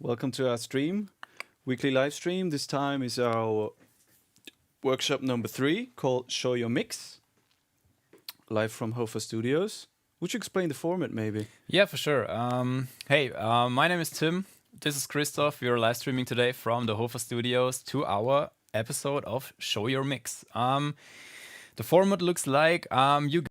Welcome to our stream, weekly live stream. This time is our workshop number 3 called Show Your Mix, live from HOFA Studios. Would you explain the format maybe? Yeah, for sure. My name is Tim. This is Christoph. We are live streaming today from the HOFA Studios to our episode of Show Your Mix. The format looks like you.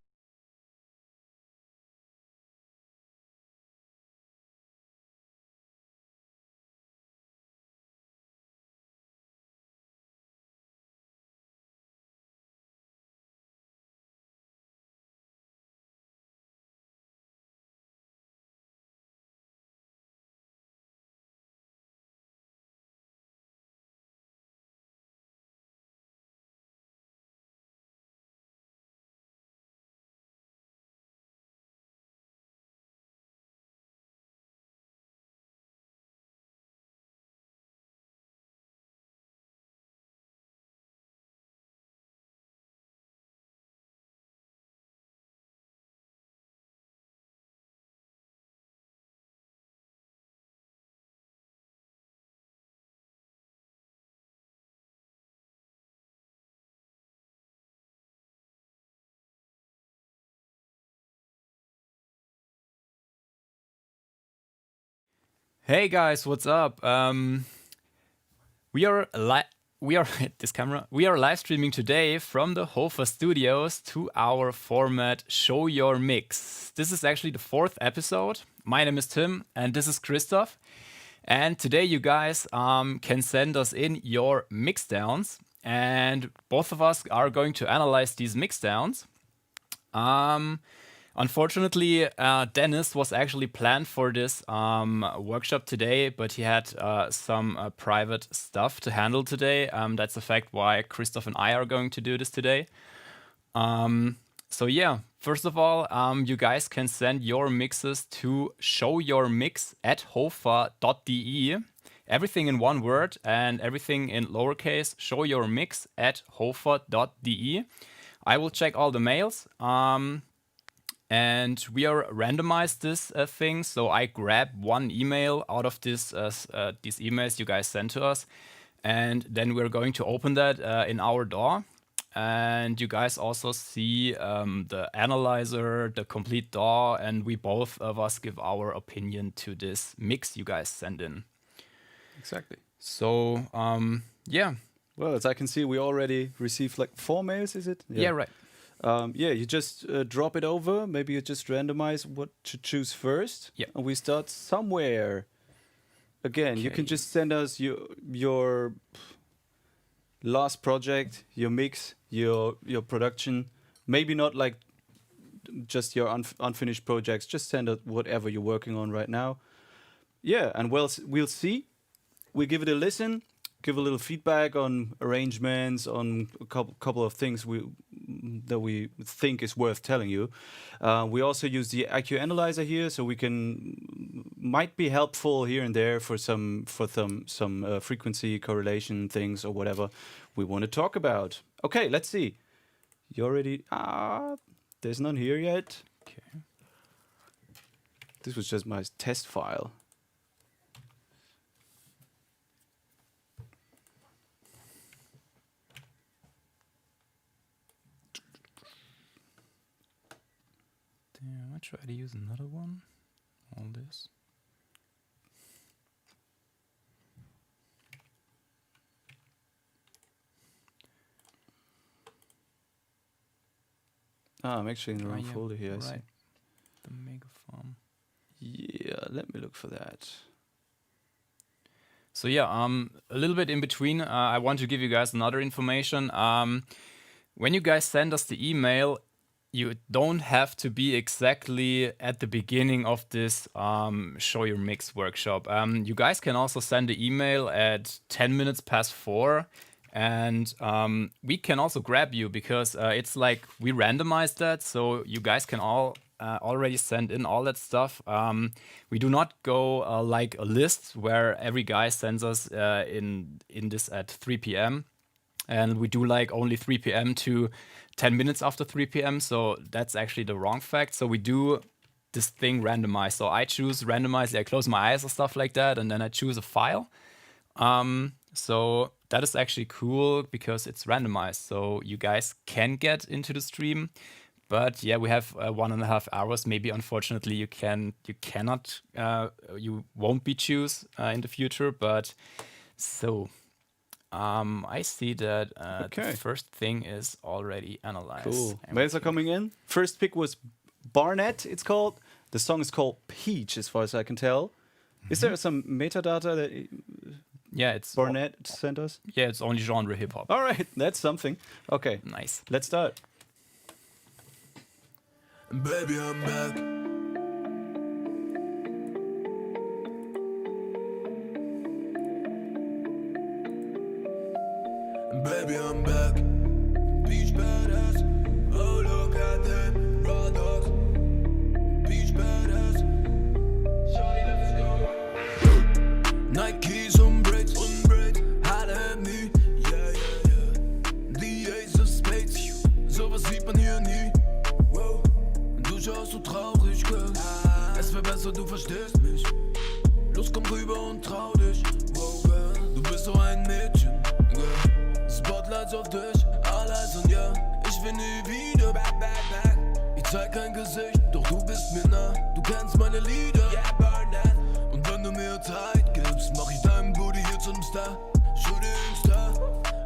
Hey guys, what's up? We are this camera. We are live streaming today from the HOFA Studios to our format Show Your Mix. This is actually the 4th episode. My name is Tim, and this is Christoph. And today you guys can send us in your mixdowns, and both of us are going to analyze these mixdowns. Unfortunately, Dennis was actually planned for this workshop today, but he had some private stuff to handle today. That's the fact why Christoph and I are going to do this today. So yeah, first of all, you guys can send your mixes to showyourmix@hofa.de. Everything in one word and everything in lowercase, showyourmix@hofa.de. I will check all the mails. And we are randomized this thing, so I grab one email out of these emails you guys sent to us, and then we're going to open that in our DAW. And you guys also see the analyzer, the complete DAW, and we both of us give our opinion to this mix you guys send in. Exactly. So, yeah. Well, as I can see, we already received like 4 mails, is it? Yeah, right. You just drop it over. Maybe you just randomize what to choose first. Yeah. And we start somewhere. Again, you can just send us your last project, your mix, your production. Maybe not like just your unfinished projects. Just send us whatever you're working on right now. Yeah, and we'll see. We give it a listen. Give a little feedback on arrangements, on a couple of things that we think is worth telling you. We also use the IQ analyzer here, so we might be helpful here and there for some frequency correlation things or whatever we want to talk about. Okay, let's see. You already there's none here yet. Okay. This was just my test file. I try to use another one. All this. I'm actually in the wrong folder here. Right. I see. The mega farm. Yeah, let me look for that. So yeah, a little bit in between, I want to give you guys another information. When you guys send us the email, you don't have to be exactly at the beginning of this Show Your Mix workshop. You guys can also send the email at 10 minutes past 4, and we can also grab you because it's like we randomized that, so you guys can all already send in all that stuff. We do not go like a list where every guy sends us in this at 3 p.m. And we do like only 3 p.m. to 10 minutes after 3 p.m. So that's actually the wrong fact. So we do this thing randomized. So I choose randomized, I close my eyes or stuff like that, and then I choose a file. So that is actually cool because it's randomized. So you guys can get into the stream. But yeah, we have 1.5 hours. Maybe unfortunately you won't be choose in the future. But so I see that the first thing is already analyzed. Cool. Mails are coming in. First pick was Barnett, it's called. The song is called Peach, as far as I can tell. Is there some metadata that it's Barnett sent us? Yeah, it's only genre hip hop. All right, that's something. Okay, nice. Let's start. Baby, I'm back. Baby, I'm back. Beach badass. Oh, look at them raw dogs. Beach badass. Shawty, let's go. Nikes und Bricks. Halle Hemd. Yeah, yeah, yeah. The Ace of Spades. Sowas sieht man hier nie. Wow. Du schaust so traurig, Girl. Es wär besser, du verstehst mich. Los, komm rüber und trau dich. Wow, Girl. Du bist so ein Mädchen, Girl. Spotlights auf dich, alles und ja. Ich will nie wieder back. Ich zeig kein Gesicht, doch du bist mir nah. Du kennst meine Lieder, yeah, Barnett. Und wenn du mir Zeit gibst, mach ich deinen Booty hier zum Star. Shooting Star.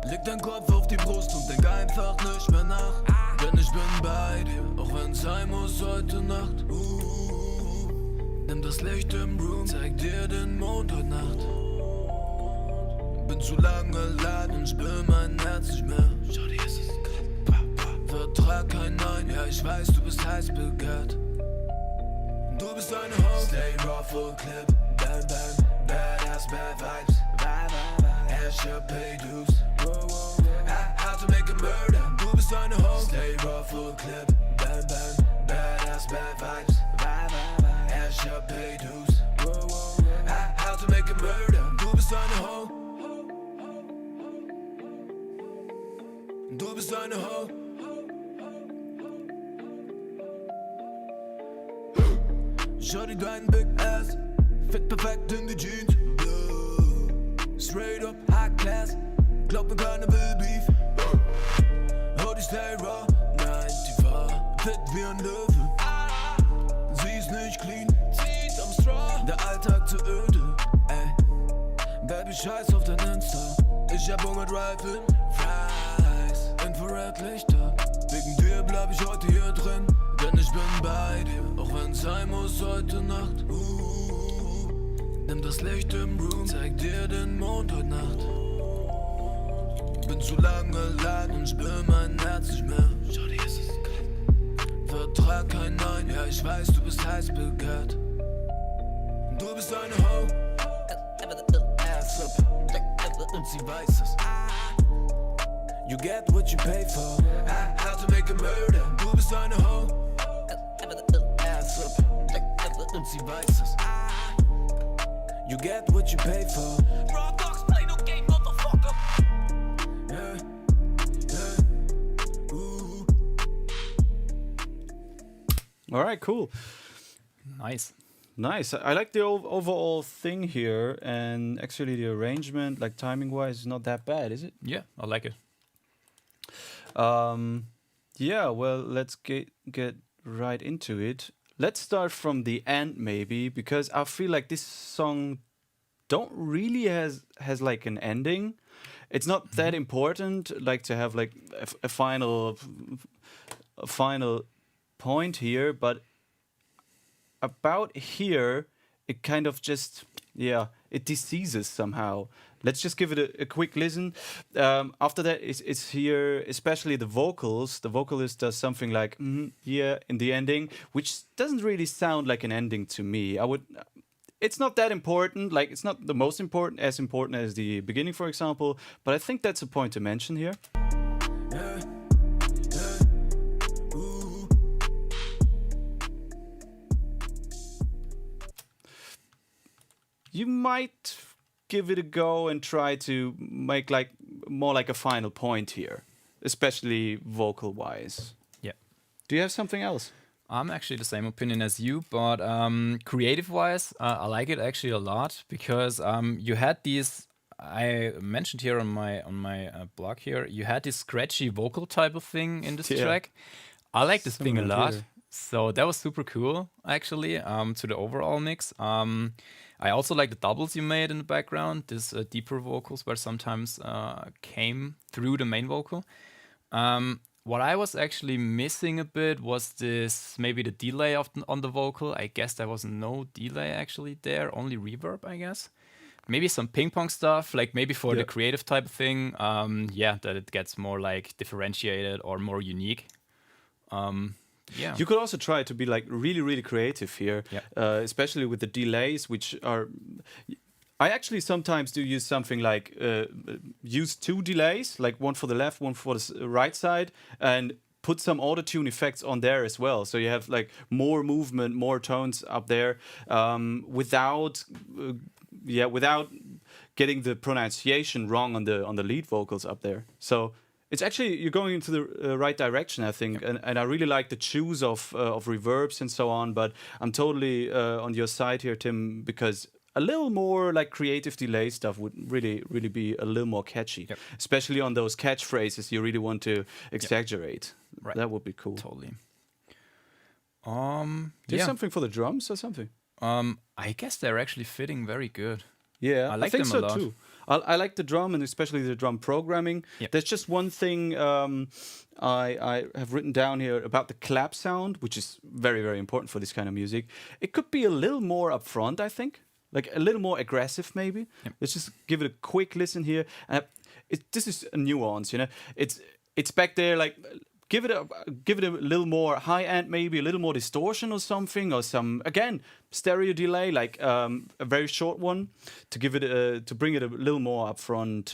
Leg dein Kopf auf die Brust und denk einfach nicht mehr nach. Denn ich bin bei dir, auch wenn's sein muss heute Nacht. Nimm das Licht im Room, zeig dir den Mond heute Nacht. Bin zu lange allein und spür mein Herz nicht mehr. Schau dir es Vertrag kein Nein, ja ich weiß, du bist heiß begehrt. Du bist eine Ho. Stay raw, full clip, bam bam, badass, bad vibes. Asher, pay dues. How to make a murder. Du bist eine Ho. Stay raw, full clip, bam bam, badass, bad vibes. Asher, pay dues. How to make a murder. Du bist eine Ho. Du bist eine Ho. Shorty dein Big Ass, fit perfekt in die Jeans. Straight up, high class, glaub mir keiner will Beef. Oh, die stay raw, 94, fit wie ein Löwe. Sie ist nicht clean, zieht am Straw. Der Alltag zu öde, ey. Baby, scheiß auf dein Insta. Ich hab Hunger, Drive-In, Fries, Infrared-Lichter. Wegen dir bleib ich heute hier drin, denn ich bin bei dir, auch wenn's sein muss heute Nacht. Nimm das Licht im Room, zeig dir den Mond heute Nacht. Bin zu lange allein und spür mein Herz nicht mehr. Schau dir es Vertrag kein Nein, ja ich weiß, du bist heiß begehrt. Du bist eine Ho. Ass up. Und sie weiß es. You get what you pay for. How to make a murder. Du bist eine Ho. Ass up. Und sie weiß es. You get what you pay for. Raw dogs play no game, motherfucker. Yeah, yeah. Ooh. All right, cool. Nice. I like the overall thing here, and actually the arrangement, like timing-wise, is not that bad, is it? Yeah, I like it. Yeah, well, let's get right into it. Let's start from the end, maybe, because I feel like this song don't really has like an ending. It's not that important, like to have like a final point here, but about here, it kind of just, it deceases somehow. Let's just give it a quick listen. After that, it's here, especially the vocals. The vocalist does something like, in the ending, which doesn't really sound like an ending to me. It's not that important, like it's not the most important as the beginning, for example, but I think that's a point to mention here. You might give it a go and try to make like more like a final point here, especially vocal wise. Yeah. Do you have something else? I'm actually the same opinion as you, but creative-wise, I like it actually a lot because you had these. I mentioned here on my blog here, you had this scratchy vocal type of thing in this Yeah. track. I like this thing a Similar lot, here. so that was super cool actually. To the overall mix. I also like the doubles you made in the background. These deeper vocals where sometimes came through the main vocal. What I was actually missing a bit was this maybe the delay on the vocal. I guess there was no delay actually there, only reverb, I guess. Maybe some ping pong stuff, like maybe for the Yeah. creative type of thing. Yeah, that it gets more like differentiated or more unique. Yeah. You could also try to be like really, really creative here, Yep. especially with the delays, which are. I actually sometimes do use something like use 2 delays, like one for the left, one for the right side, and put some auto-tune effects on there as well. So you have like more movement, more tones up there, without getting the pronunciation wrong on the lead vocals up there. So it's actually you're going into the right direction, I think, and I really like the choose of reverbs and so on. But I'm totally on your side here, Tim, because a little more like creative delay stuff would really be a little more catchy, Yep. especially on those catchphrases you really want to exaggerate. Right. That would be cool. Totally. Do something for the drums or something? I guess they're actually fitting very good. Yeah, I like think them so a lot. too. I like the drum and especially the drum programming. Yep. There's just one thing I have written down here about the clap sound, which is very, very important for this kind of music. It could be a little more upfront, I think. Like a little more aggressive, maybe. Yep. Let's just give it a quick listen here. This is a nuance, you know. It's back there, like give it a little more high end, maybe a little more distortion or something, or some again stereo delay, like a very short one, to give it to bring it a little more upfront.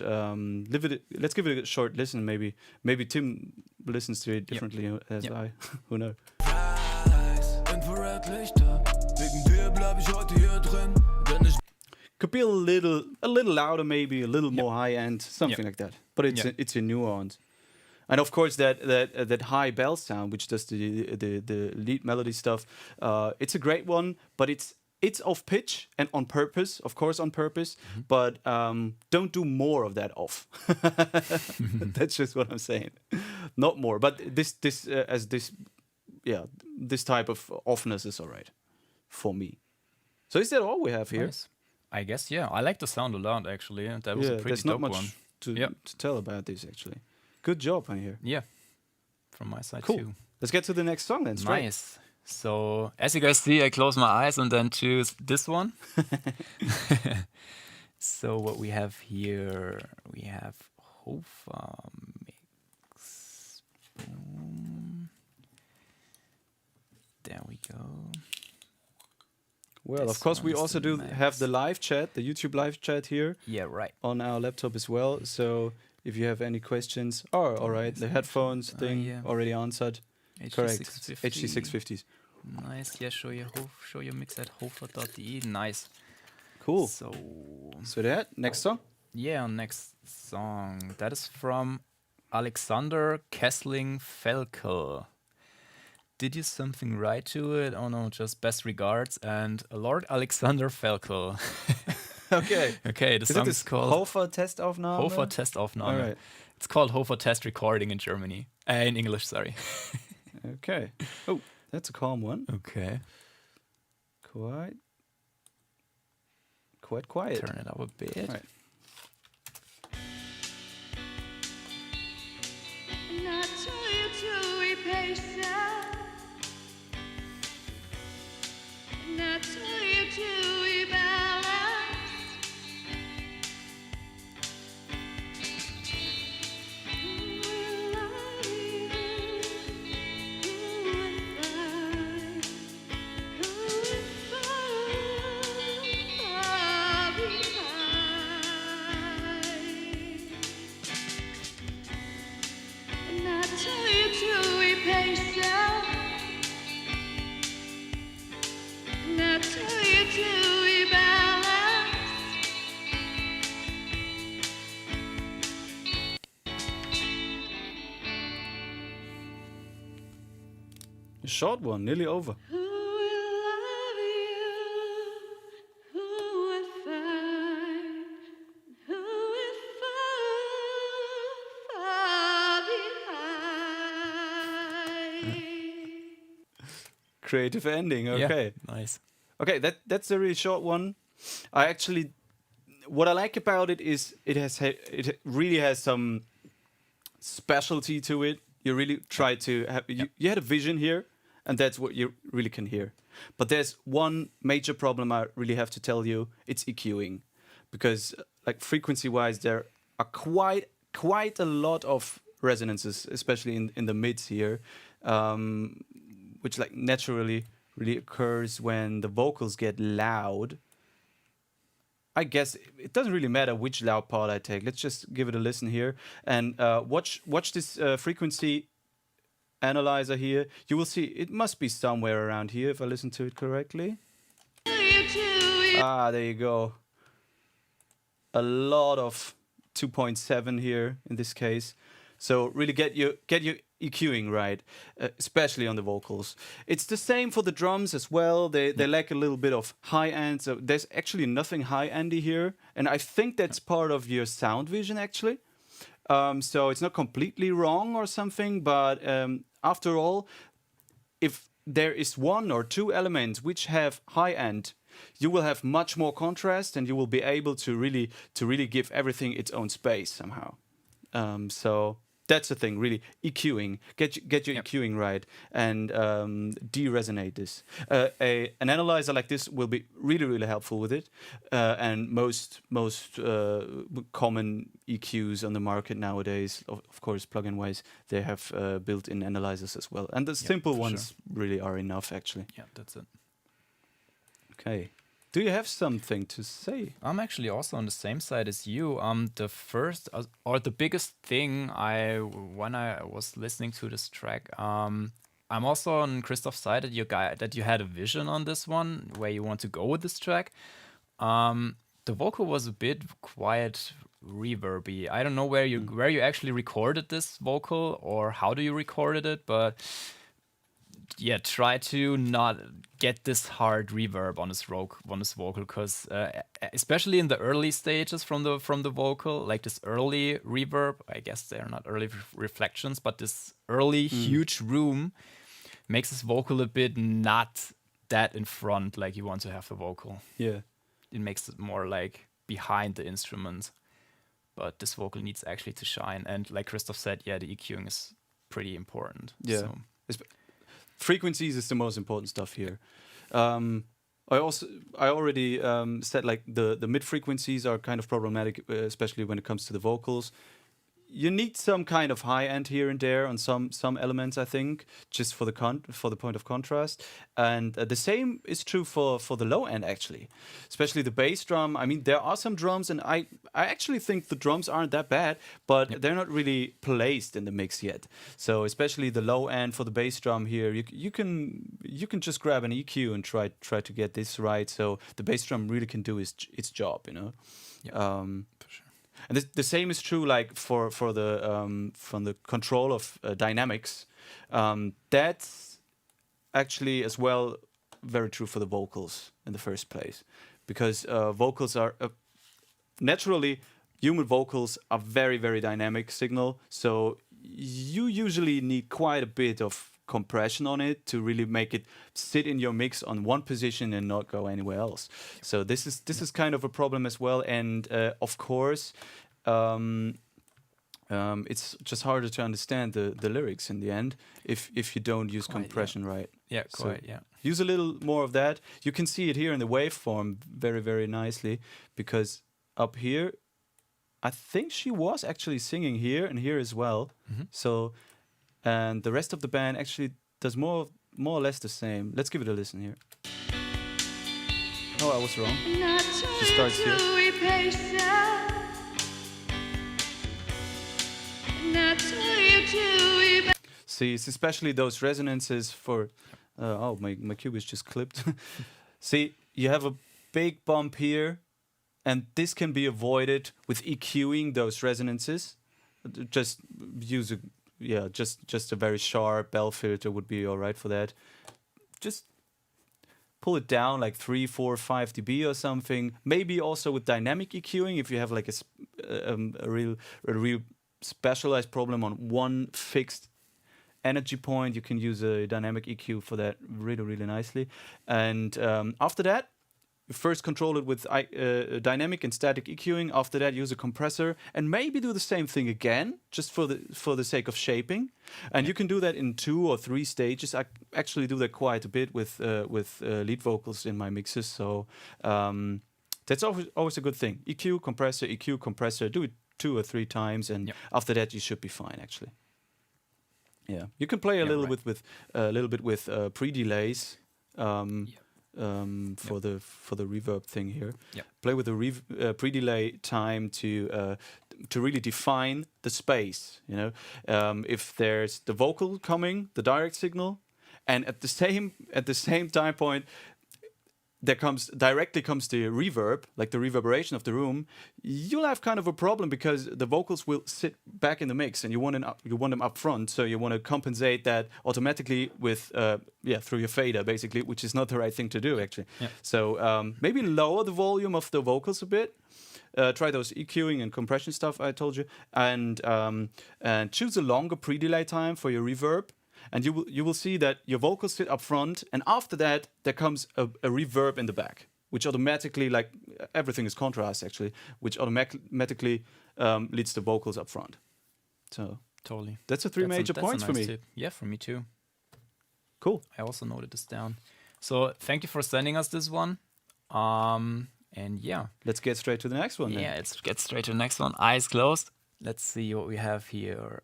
Let's give it a short listen. Maybe Tim listens to it differently as I. Who knows? Infrared-Lichter, wegen dir bleib ich heute hier drin. Denn ich Could be a little louder, maybe a little more high end, something like that. But it's a nuance, and of course that high bell sound, which does the lead melody stuff. It's a great one, but it's off pitch and on purpose, of course, on purpose. But don't do more of that off. That's just what I'm saying, not more. But this type of offness is alright for me. So is that all we have here? Nice. I guess, yeah. I like the sound a lot, actually. That was a pretty there's dope not much one. to tell about this, actually. Good job on here. Yeah. From my side, Cool. too. Let's get to the next song then. Straight. Nice. So, as you guys see, I close my eyes and then choose this one. So, what we have here, we have Hofa mix. Boom. There we go. Well, This of course, we one is also the do max. have the live chat, the YouTube live chat here Yeah, right. on our laptop as well. So if you have any questions, all right, the headphones thing yeah. already answered. Correct. HG650. HG650s. Nice. Yeah, show your mix at hofa.de. Nice. Cool. So, So that next song. yeah, next song. That is from Alexander Kessling-Felkel. Did you something right to it? Oh no, just best regards and Lord Alexander Felkel. Okay. Okay, the Is it song this is called Hofa-Testaufnahme? Hofa Testaufnahme. All right. It's called Hofa Test Recording in Germany. In English, sorry. Okay. Oh, that's a calm one. Okay. Quite quiet. Turn it up a bit. All right. Not to you to be patient. Not to you to be balanced. A short one, nearly over. Who will love you? Who will find? Who will fall behind? Creative ending. Okay. Yeah, nice. Okay, that's a really short one. I actually, what I like about it is it really has some specialty to it. You really try to have you had a vision here, and that's what you really can hear. But there's one major problem I really have to tell you. It's EQing, because like frequency wise, there are quite a lot of resonances, especially in the mids here, which like naturally really occurs when the vocals get loud. I guess it doesn't really matter which loud part I take. Let's just give it a listen here and watch this frequency analyzer here. You will see it must be somewhere around here if I listen to it correctly. Ah, there you go. A lot of 2.7 here in this case. So really get your EQing right, especially on the vocals. It's the same for the drums as well. They lack a little bit of high end. So there's actually nothing high endy here, and I think that's part of your sound vision actually. So it's not completely wrong or something, but after all, if there is one or two elements which have high end, you will have much more contrast, and you will be able to really give everything its own space somehow. So that's the thing, really EQing. Get your EQing right and de-resonate this. An analyzer like this will be really helpful with it. And most common EQs on the market nowadays, of course, plugin wise, they have built-in analyzers as well. And the simple ones really are enough, actually. Yeah, that's it. Okay. Do you have something to say? I'm actually also on the same side as you. The first or the biggest thing when I was listening to this track, I'm also on Christoph's side that you had a vision on this one where you want to go with this track. The vocal was a bit quiet, reverby. I don't know where you actually recorded this vocal or how do you recorded it, but yeah, try to not get this hard reverb on this vocal, because especially in the early stages from the vocal, like this early reverb, I guess they are not early reflections, but this early huge room makes this vocal a bit not that in front like you want to have the vocal. Yeah. It makes it more like behind the instrument, but this vocal needs actually to shine. And like Christoph said, yeah, the EQing is pretty important. Yeah. So. Frequencies is the most important stuff here. I already said like the mid frequencies are kind of problematic, especially when it comes to the vocals. You need some kind of high end here and there on some elements, I think, just for the point of contrast. And the same is true for the low end actually, especially the bass drum. I mean, there are some drums, and I actually think the drums aren't that bad, but they're not really placed in the mix yet. So especially the low end for the bass drum here, you can just grab an EQ and try to get this right. So the bass drum really can do its job, you know. Yeah, for sure. And the same is true like for the from the control of dynamics. That's actually as well very true for the vocals in the first place, because vocals are naturally human vocals are very dynamic signal. So you usually need quite a bit of compression on it to really make it sit in your mix on one position and not go anywhere else. So this is kind of a problem as well, and of course it's just harder to understand the lyrics in the end if you don't use compression right. Yeah, quite. So use a little more of that. You can see it here in the waveform very nicely, because up here I think she was actually singing here and here as well. So. And the rest of the band actually does more or less the same. Let's give it a listen here. Oh, I was wrong. She starts here. See, it's especially those resonances for... oh, my cube is just clipped. See, you have a big bump here, and this can be avoided with EQing those resonances. Just use a yeah, just a very sharp bell filter would be all right for that. Just pull it down like 3, 4, 5 dB or something. Maybe also with dynamic EQing if you have like a real specialized problem on one fixed energy point. You can use a dynamic EQ for that really nicely. And after that, you first control it with dynamic and static EQing. After that, use a compressor and maybe do the same thing again, just for the sake of shaping. And you can do that in 2 or 3 stages. I actually do that quite a bit with lead vocals in my mixes. So that's always a good thing. EQ, compressor. Do it 2 or 3 times, and after that, you should be fine. Actually, yeah. You can play a little bit with pre-delays. For the reverb thing here. Play with the pre-delay time to really define the space. You know, if there's the vocal coming, the direct signal, and at the same time point, there comes the reverb, like the reverberation of the room. You'll have kind of a problem because the vocals will sit back in the mix, and you want them up front. So you want to compensate that automatically with through your fader, basically, which is not the right thing to do actually. So maybe lower the volume of the vocals a bit. Try those EQing and compression stuff I told you, and choose a longer pre-delay time for your reverb. And you will see that your vocals sit up front, and after that there comes a reverb in the back, which automatically, like everything is contrast actually, which automatically leads the vocals up front. So totally. That's the 3 major points for me. Tip. Yeah, for me too. Cool. I also noted this down. So thank you for sending us this one. And yeah, let's get straight to the next one. Yeah, let's get straight to the next one. Eyes closed. Let's see what we have here.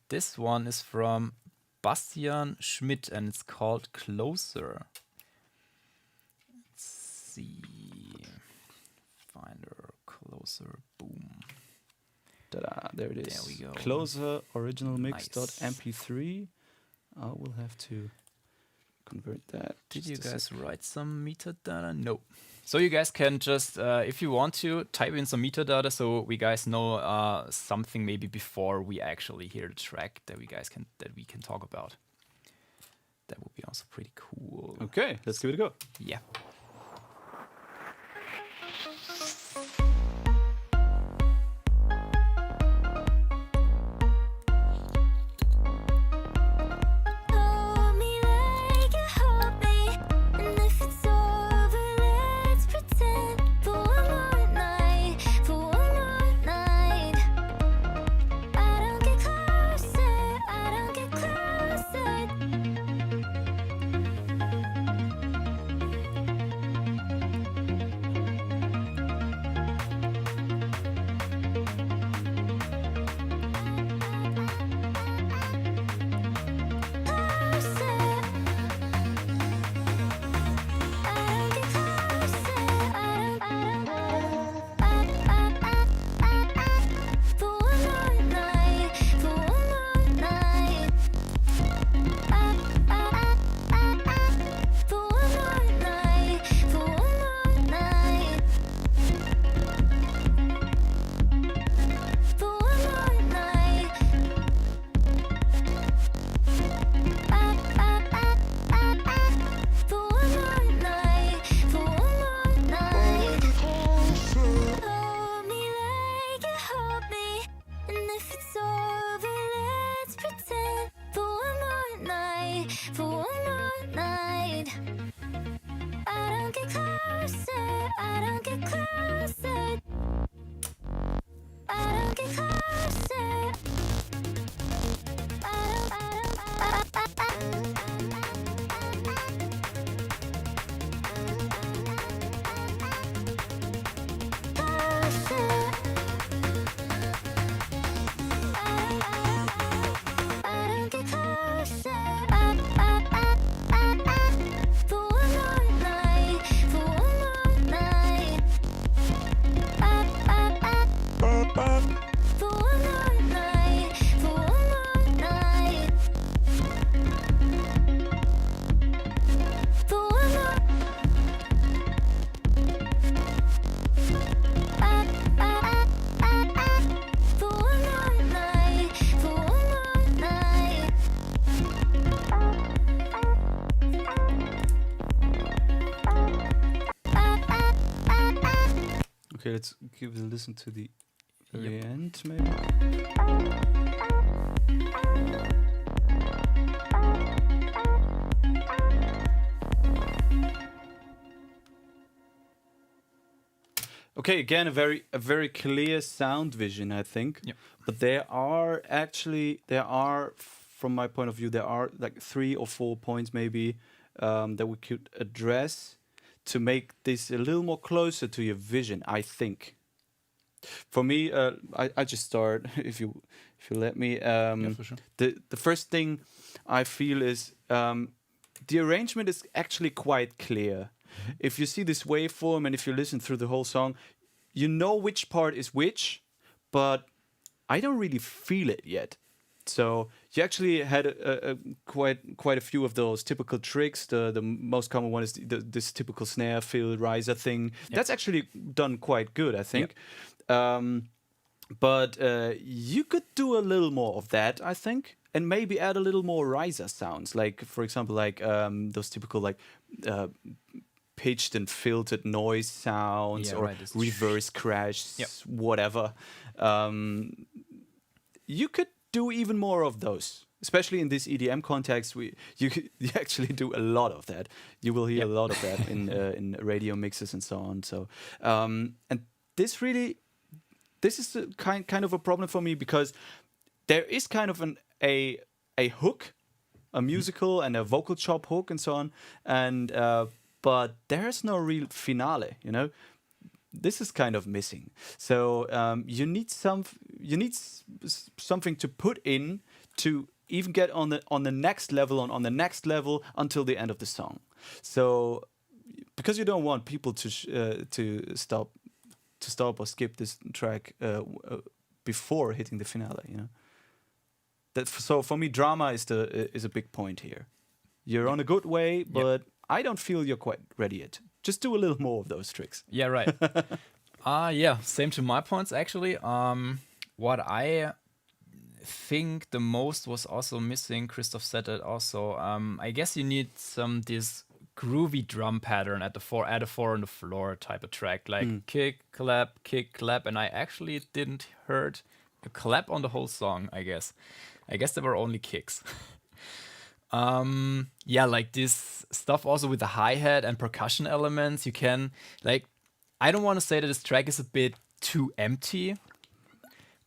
This one is from Bastian Schmidt, and it's called Closer. Let's see. Finder, Closer, boom. Ta-da, there it is. There we go. Closer, original mix Nice. .mp3. I will have to convert that. Did just you a guys sec. write some metadata? No. So you guys can just, if you want to, type in some metadata so we guys know something maybe before we actually hear the track that we can talk about. That would be also pretty cool. Okay, let's give it a go. Yeah. Hold me like you hold me, and if it's over, let's pretend for one more night, for one more night. I don't get closer, I don't get closer. For one more night, I don't get closer, I don't get closer, I don't get closer, for Okay, let's give it a listen to the very end, maybe. Okay, again, a very clear sound vision, I think. Yep. But there are, from my point of view, there are like 3 or 4 points maybe that we could address to make this a little more closer to your vision, I think. For me, I just start if you let me. For sure. The first thing I feel is the arrangement is actually quite clear. If you see this waveform and if you listen through the whole song, you know which part is which, but I don't really feel it yet. So you actually had quite a few of those typical tricks. The most common one is this typical snare fill riser thing. That's actually done quite good, I think. But you could do a little more of that, I think, and maybe add a little more riser sounds, like for example, like those typical like pitched and filtered noise sounds or reverse crash, whatever. You could do even more of those, especially in this EDM context. You actually do a lot of that. You will hear a lot of that in radio mixes and so on. So and this is a kind of a problem for me, because there is kind of a hook, a musical and a vocal chop hook and so on, and but there's no real finale, you know. This is kind of missing. So you need something to put in to even get on the next level, on the next level until the end of the song. So because you don't want people to stop or skip this track before hitting the finale, you know. So for me, drama is a big point here. You're on a good way, but I don't feel you're quite ready yet. Just do a little more of those tricks. Yeah, right. Same to my points, actually. What I think the most was also missing, Christoph said it also, I guess you need this groovy drum pattern at a 4 on the floor type of track, like kick, clap, and I actually didn't heard a clap on the whole song, I guess. I guess there were only kicks. Like this stuff also with the hi-hat and percussion elements. You can, like, I don't want to say that this track is a bit too empty,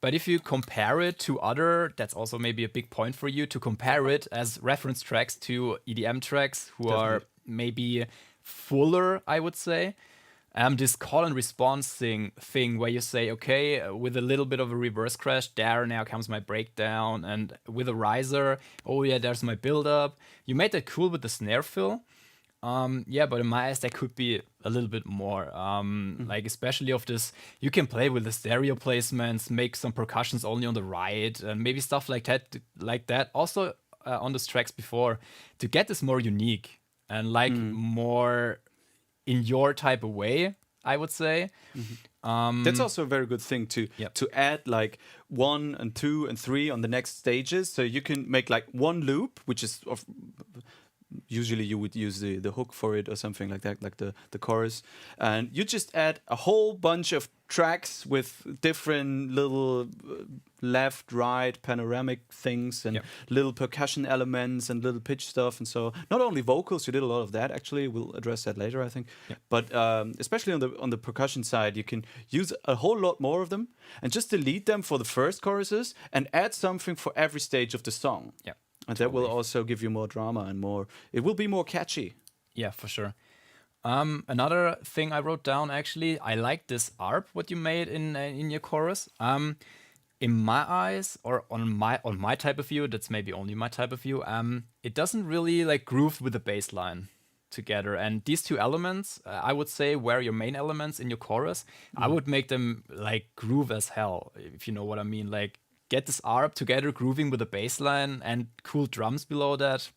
but if you compare it to other, that's also maybe a big point for you, to compare it as reference tracks to EDM tracks who are maybe fuller, I would say. This call and response thing where you say, okay, with a little bit of a reverse crash, now comes my breakdown, and with a riser, oh yeah, there's my build up. You made that cool with the snare fill. But in my eyes, there could be a little bit more. Like especially of this, you can play with the stereo placements, make some percussions only on the right, and maybe stuff like that. Also on those tracks before, to get this more unique and like more in your type of way, I would say. That's also a very good thing to add like 1 and 2 and 3 on the next stages. So you can make like one loop, which is usually you would use the hook for it or something like that, like the chorus, and you just add a whole bunch of tracks with different little left, right, panoramic things and little percussion elements and little pitch stuff, and so not only vocals, you did a lot of that actually. We'll address that later, I think. But especially on the percussion side, you can use a whole lot more of them and just delete them for the first choruses and add something for every stage of the song. And that will also give you more drama and it will be more catchy. Yeah, for sure. Another thing I wrote down, actually, I like this ARP, what you made in your chorus. In my eyes, or on my type of view, that's maybe only my type of view, it doesn't really like groove with the bass line together. And these two elements, I would say, were your main elements in your chorus. I would make them like groove as hell, if you know what I mean. Like, get this ARP together, grooving with the bass line and cool drums below that.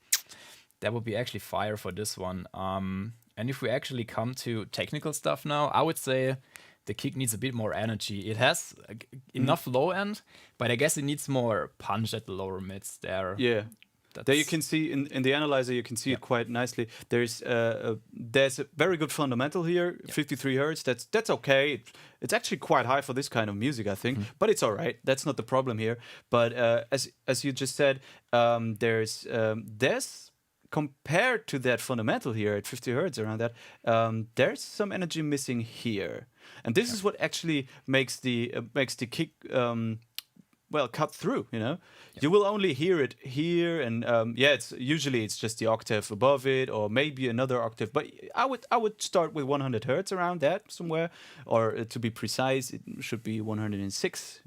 That would be actually fire for this one. And if we actually come to technical stuff now, I would say the kick needs a bit more energy. It has enough low end, but I guess it needs more punch at the lower mids there. Yeah. There you can see in the analyzer, you can see it quite nicely. There's a very good fundamental here, 53 hertz. That's okay. It's actually quite high for this kind of music, I think. But it's all right. That's not the problem here. But as you just said, there's compared to that fundamental here at 50 hertz around that, there's some energy missing here, and this is what actually makes the kick cut through. You will only hear it here, and it's usually just the octave above it, or maybe another octave. But I would start with 100 hertz around that somewhere, or to be precise, it should be 106.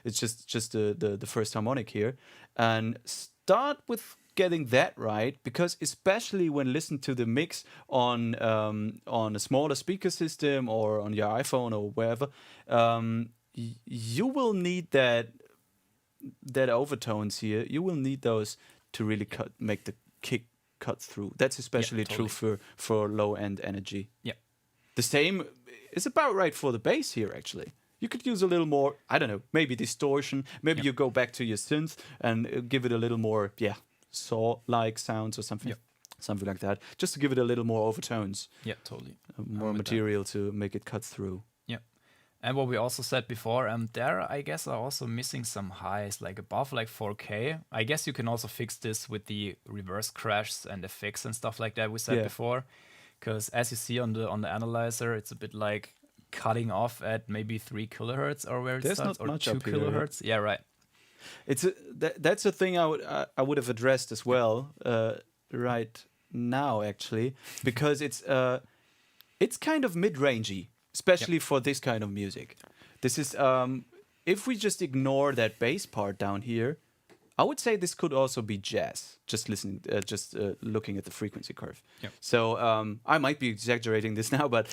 It's just the first harmonic here, and start with getting that right, because especially when listening to the mix on a smaller speaker system or on your iPhone or wherever, you will need that overtones here. You will need those to really make the kick cut through. That's especially true for low end energy. Yeah. The same is about right for the bass here, actually. You could use a little more, I don't know, maybe distortion. Maybe you go back to your synth and give it a little more, saw-like sounds or something like that, just to give it a little more overtones. Yeah, totally. More material to make it cut through. Yeah. And what we also said before, there I guess are also missing some highs, like above like 4K. I guess you can also fix this with the reverse crashs and effects and stuff like that we said before. Because as you see on the analyzer, it's a bit like cutting off at maybe 3 kilohertz or where it starts, or 2 kilohertz. Yeah, right. That's a thing I would have addressed as well right now, actually, because it's kind of mid-rangey, especially for this kind of music. This is if we just ignore that bass part down here, I would say this could also be jazz. Just looking at the frequency curve. Yep. So I might be exaggerating this now, but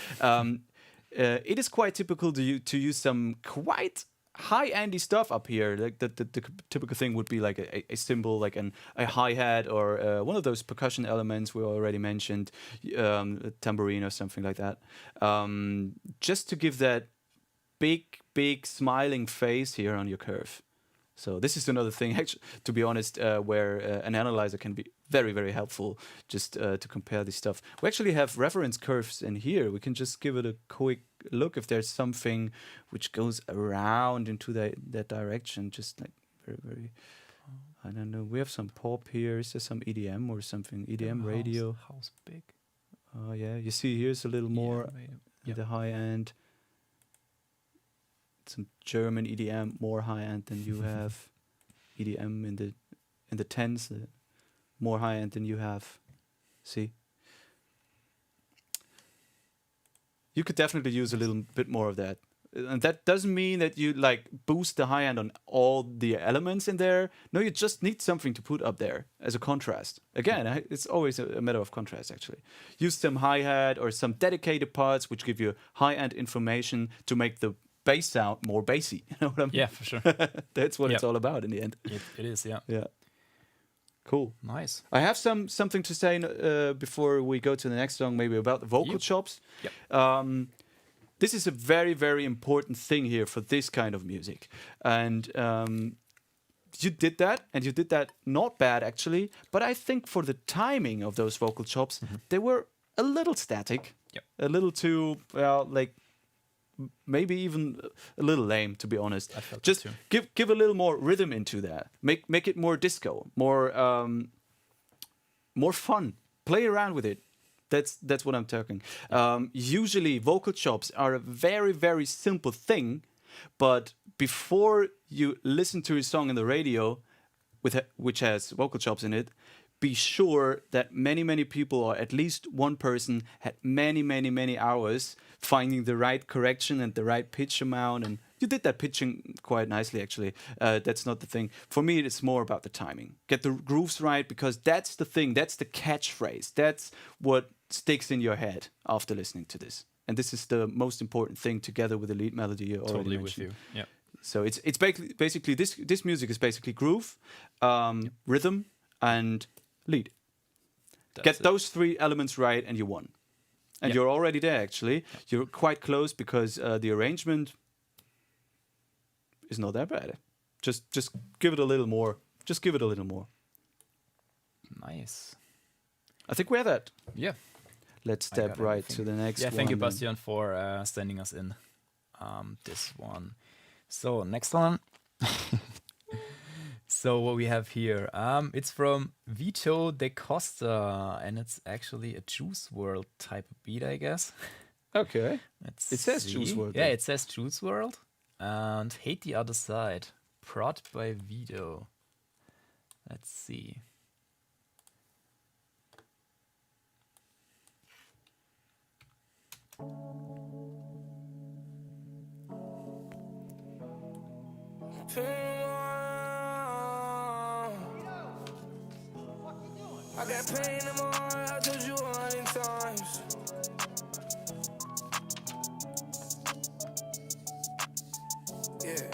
it is quite typical to use some quite high-endy stuff up here. Like the typical thing would be like a cymbal, like a hi-hat, or one of those percussion elements we already mentioned, a tambourine or something like that. Just to give that big smiling face here on your curve. So this is another thing, actually, to be honest, where an analyzer can be very, very helpful, just to compare this stuff. We actually have reference curves in here. We can just give it a quick look if there's something which goes around into that direction, just like very, very, I don't know. We have some pop here. Is there some EDM or something? EDM radio. House big. Oh, yeah. You see here's a little more at the high end. Some German EDM, more high end than you have. EDM in the tens, more high end than you have. See, you could definitely use a little bit more of that, and that doesn't mean that you like boost the high end on all the elements in there. No, you just need something to put up there as a contrast. Again, it's always a matter of contrast. Actually, use some hi hat or some dedicated parts which give you high end information to make the bass sound more bassy. You know what I mean? Yeah, for sure. That's what it's all about in the end. It is, yeah. Yeah. Cool. Nice. I have something to say before we go to the next song, maybe about the vocal chops. Yep. This is a very, very important thing here for this kind of music. And you did that, and you did that not bad, actually. But I think for the timing of those vocal chops, they were a little static. Yep. A little too, like, maybe even a little lame, to be honest. I felt just that too. give a little more rhythm into that. Make it more disco, more fun. Play around with it. That's what I'm talking. Usually vocal chops are a very, very simple thing, but before you listen to a song in the radio which has vocal chops in it, be sure that many people, or at least one person, had many hours finding the right correction and the right pitch amount. And you did that pitching quite nicely, actually. That's not the thing. For me, it's more about the timing. Get the grooves right, because that's the thing. That's the catchphrase. That's what sticks in your head after listening to this. And this is the most important thing, together with the lead melody you already Totally mentioned. with you. Yeah. So it's basically this music is basically groove, rhythm, and lead. Get those three elements right, and you won. And you're already there, actually. Yep. You're quite close, because the arrangement is not that bad. Just give it a little more. Just give it a little more. Nice. I think we're that. Yeah. Let's I step got right everything. to the next Yeah, one. thank you, then. Bastian, for sending us in this one. So, next one. So, what we have here, it's from Vito de Costa, and it's actually a Juice World type of beat, I guess. Okay. Let's It says see. Juice WRLD Yeah, there. it says Juice World. And Hate the Other Side. Prod by Vito. Let's see. I got pain in my heart, I told you 100 times. Yeah.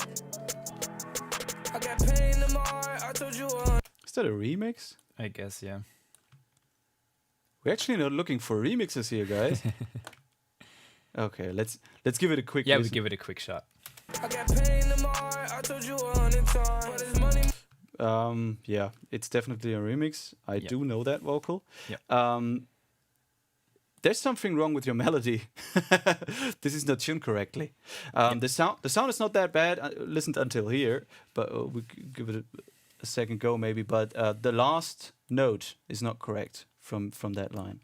I got pain in my heart, I told you 100. Is that a remix? I guess, yeah. We're actually not looking for remixes here, guys. Okay, let's give it a quick Yeah, we listen. give it a quick shot. I got pain in my heart, I told you 100 times. But it's money. Yeah, it's definitely a remix. I Yep. do know that vocal. Yep. There's something wrong with your melody. This is not tuned correctly. The sound is not that bad. I listened until here, but we could give it a second go maybe. But the last note is not correct from that line.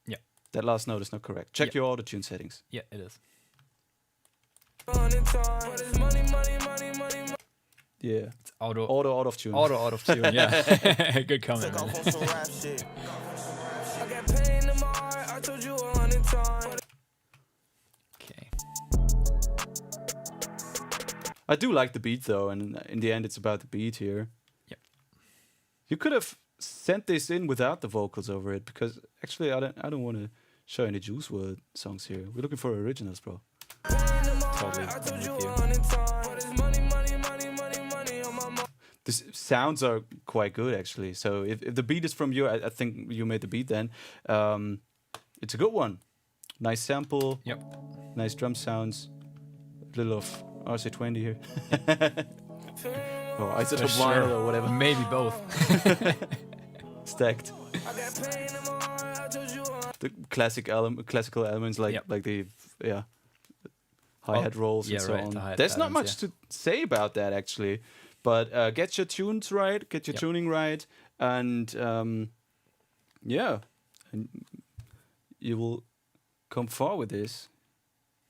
Yeah, That last note is not correct. Check Yep. your auto tune settings. yeah, it is. 100 times. But it's money, money, money, money, money. Yeah, It's auto out of tune. out of tune. Yeah, good comment. Took Man. off on some rap shit. I got pain in my heart, I told you 100 times. Okay. I do like the beat though, and in the end, it's about the beat here. Yep. You could have sent this in without the vocals over it, because actually, I don't want to show any Juice WRLD songs here. We're looking for originals, bro. Totally. I told I'm you with you. 100 times. But it's money, money, money, money, money on my mind. The sounds are quite good actually. So if the beat is from you, I think you made the beat then. It's a good one. Nice sample. Yep. Nice drum sounds. A little of RC20 here. Or isotope vinyl or whatever. Maybe both. Stacked. I got pain in my heart, I told you 100. The classical elements like Yep. like the hi-hat rolls yeah, and so right, the on. hi-hat There's not patterns, much to say about that actually, but get your tunes right, get your Yep. tuning right, and yeah, and you will come far with this.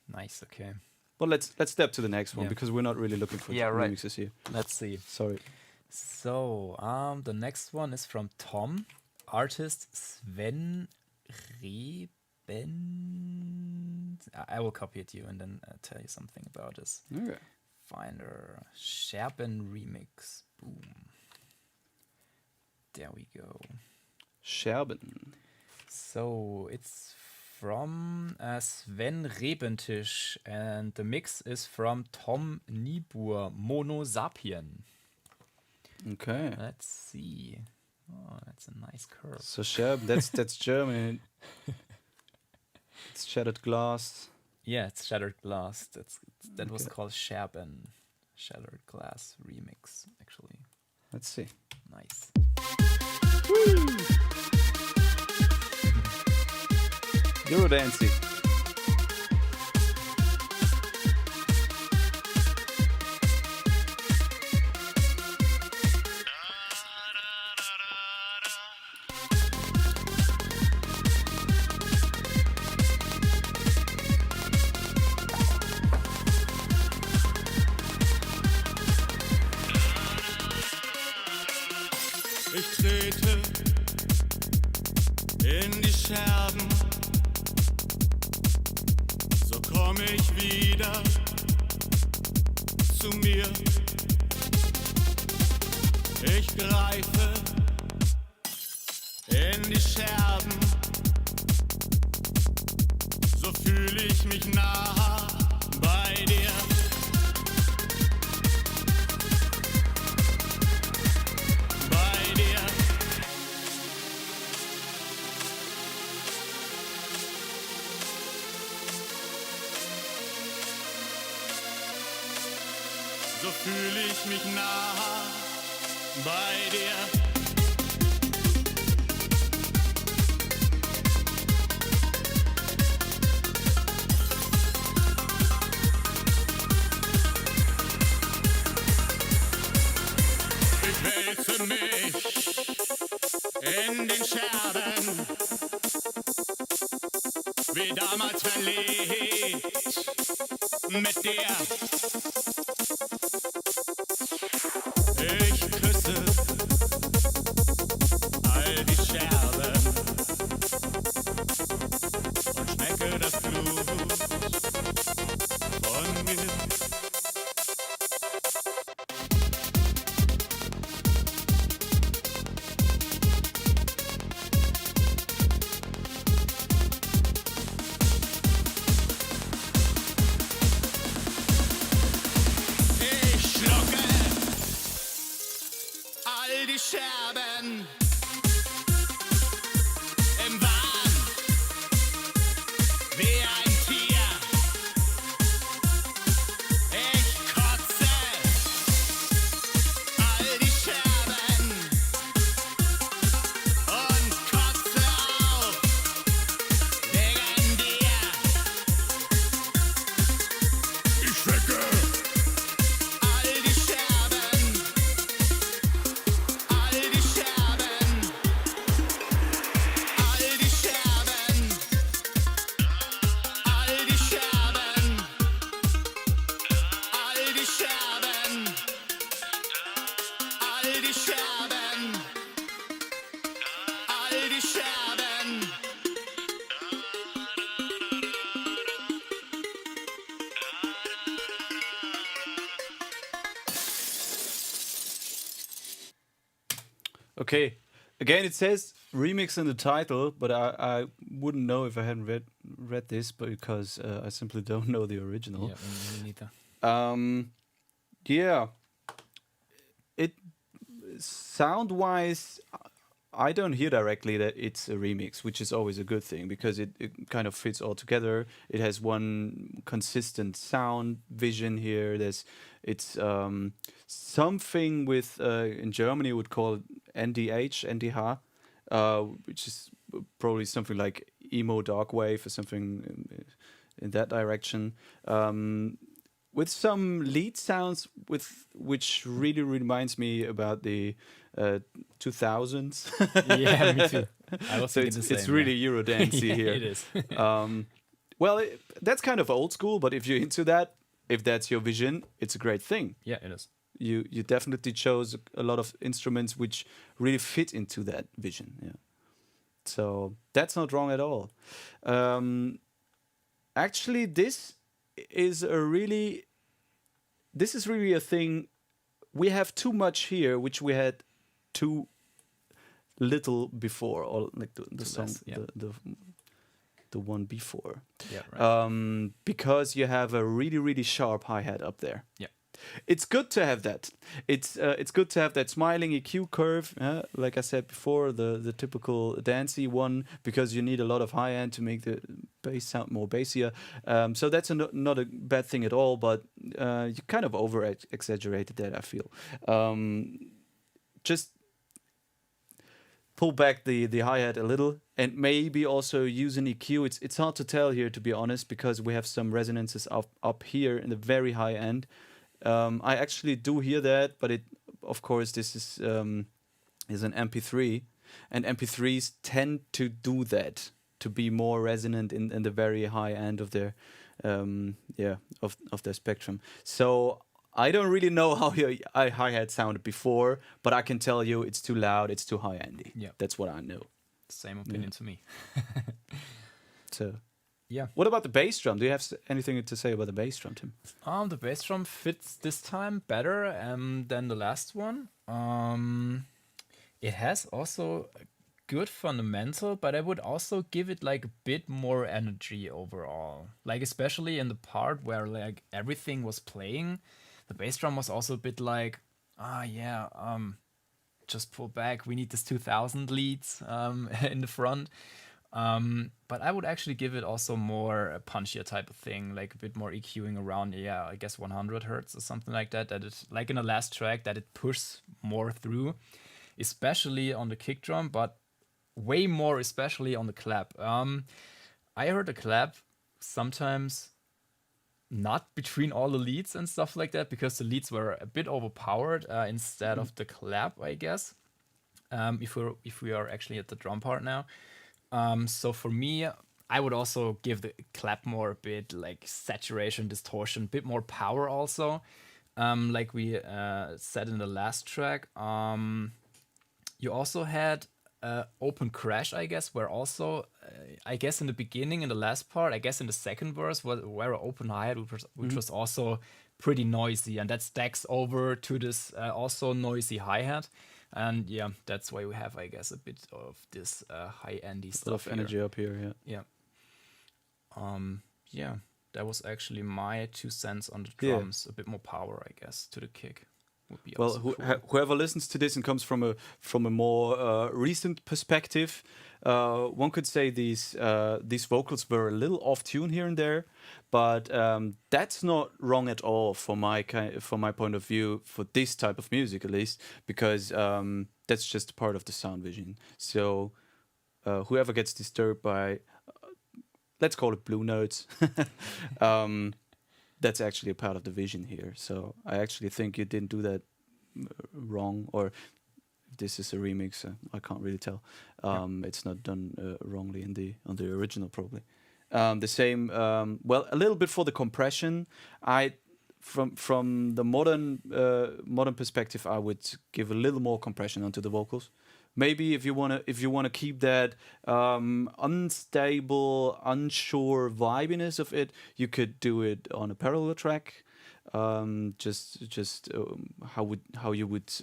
Nice. Okay. Well, let's step to the next one Yeah. because we're not really looking for Yeah, right. remixes here. Let's see. Sorry. So, the next one is from Tom, artist Sven Reben. I will copy it to you and then tell you something about this. Okay. Finder Scherben remix. Boom. There we go. Scherben. So it's from Sven Rebentisch, and the mix is from Tom Niebuhr, Mono Sapien. Okay. Let's see. Oh, that's a nice curve. So Scherben, that's German. It's shattered glass. Yeah, it's Shattered Glass. That was Okay. called Scherben. Shattered Glass remix, actually. Let's see. Nice. Eurodancy. Ich trete in die Scherben, so komm ich wieder zu mir. Ich greife in die Scherben, so fühl ich mich nah bei dir. Bei dir. so fühle ich mich nah bei dir. Ich wälze mich in den Scherben, wie damals verliebt mit dir. Ich küsse all die Scherben und schmecke das Blut von mir. Ich schlucke all die Scherben im Wahn wie ein Tier. Ich kotze all die Scherben und kotze auf wegen dir. Ich schmecke all die Scherben, all die Scherben, all die Scherben, all die Scherben, all die Scherben, all die Scherben, all die Scherben. Okay. Again, it says remix in the title, but I wouldn't know if I hadn't read this, because I simply don't know the original. Yeah, me neither. Yeah. It sound-wise, I don't hear directly that it's a remix, which is always a good thing because it kind of fits all together. It has one consistent sound vision here. It's something with in Germany would call it NDH, which is probably something like emo dark wave or something in that direction. With some lead sounds which really reminds me about the 2000s. Yeah, me too. I was So thinking the same. it's really Eurodancey yeah, here. it is. Well, that's kind of old school, but if you're into that, if that's your vision, it's a great thing. Yeah, it is. You definitely chose a lot of instruments which really fit into that vision. Yeah. So that's not wrong at all. Actually, this is really a thing. We have too much here, which we had too little before, or like the song, less, yeah. the one before. Yeah, right. Because you have a really sharp hi-hat up there. Yeah. It's good to have that. It's good to have that smiling EQ curve, like I said before, the typical dancey one, because you need a lot of high end to make the bass sound more bassier. So that's not a bad thing at all, but you kind of over exaggerated that, I feel. Just pull back the hi-hat a little, and maybe also use an EQ. It's hard to tell here, to be honest, because we have some resonances up here in the very high end. I actually do hear that, but of course this is an MP3, and MP3s tend to do that, to be more resonant in the very high end of their of their spectrum. So I don't really know how your hi-hat sounded before, but I can tell you it's too loud, it's too high-endy. Yeah. That's what I know. Same opinion to me. So Yeah. what about the bass drum? Do you have anything to say about the bass drum, Tim? The bass drum fits this time better than the last one. It has also a good fundamental, but I would also give it like a bit more energy overall. Like especially in the part where like everything was playing, the bass drum was also a bit like, just pull back. We need this 2000 leads in the front. But I would actually give it also more a punchier type of thing, like a bit more EQing around, yeah, I guess 100 hertz or something like that. That it, like in the last track, that it pushes more through, especially on the kick drum, but way more, especially on the clap. I heard the clap sometimes not between all the leads and stuff like that, because the leads were a bit overpowered instead of the clap, I guess. If we are actually at the drum part now. So for me, I would also give the clap more a bit like saturation, distortion, bit more power also. Like we said in the last track. You also had open crash, I guess, where also, I guess in the beginning, in the last part, I guess in the second verse, where open hi-hat, which was also pretty noisy, and that stacks over to this also noisy hi-hat. And yeah, that's why we have, I guess, a bit of this high-endy A lot stuff of energy up here, yeah. Yeah. Yeah, that was actually my 2 cents on the Yeah. drums. A bit more power, I guess, to the kick. Would be Well, also cool. whoever listens to this and comes from a more recent perspective, one could say these vocals were a little off tune here and there, but that's not wrong at all from my point of view for this type of music, at least, because that's just part of the sound vision. So whoever gets disturbed by, let's call it blue notes, that's actually a part of the vision here. So I actually think you didn't do that wrong, or if this is a remix, I can't really tell. It's not done wrongly on the original, probably. The same, well, a little bit for the compression. From the modern perspective, I would give a little more compression onto the vocals. Maybe if you wanna keep that unstable, unsure vibiness of it, you could do it on a parallel track. Just how you would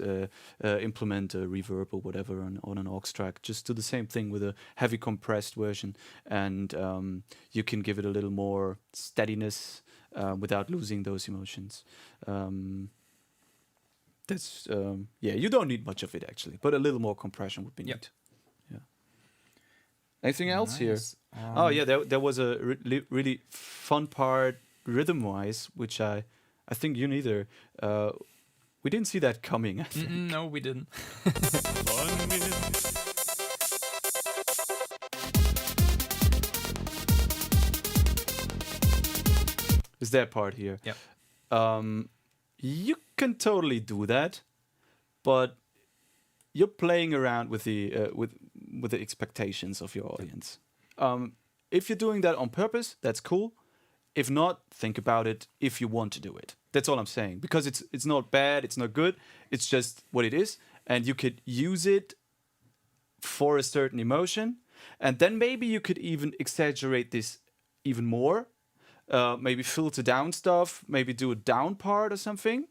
implement a reverb or whatever on an aux track. Just do the same thing with a heavy compressed version, and you can give it a little more steadiness without losing those emotions. That's yeah, you don't need much of it actually, but a little more compression would be Yep. neat. Yeah. Anything else here? Nice. Oh yeah, there was a really fun part rhythm-wise, which I think you neither. We didn't see that coming. I think. No, we didn't. Fun minute. Is that part here? Yep. You can totally do that, but you're playing around with the expectations of your audience. If you're doing that on purpose, that's cool. If not, think about it if you want to do it. That's all I'm saying. Because it's not bad, it's not good, it's just what it is. And you could use it for a certain emotion. And then maybe you could even exaggerate this even more. Maybe filter down stuff, maybe do a down part or something.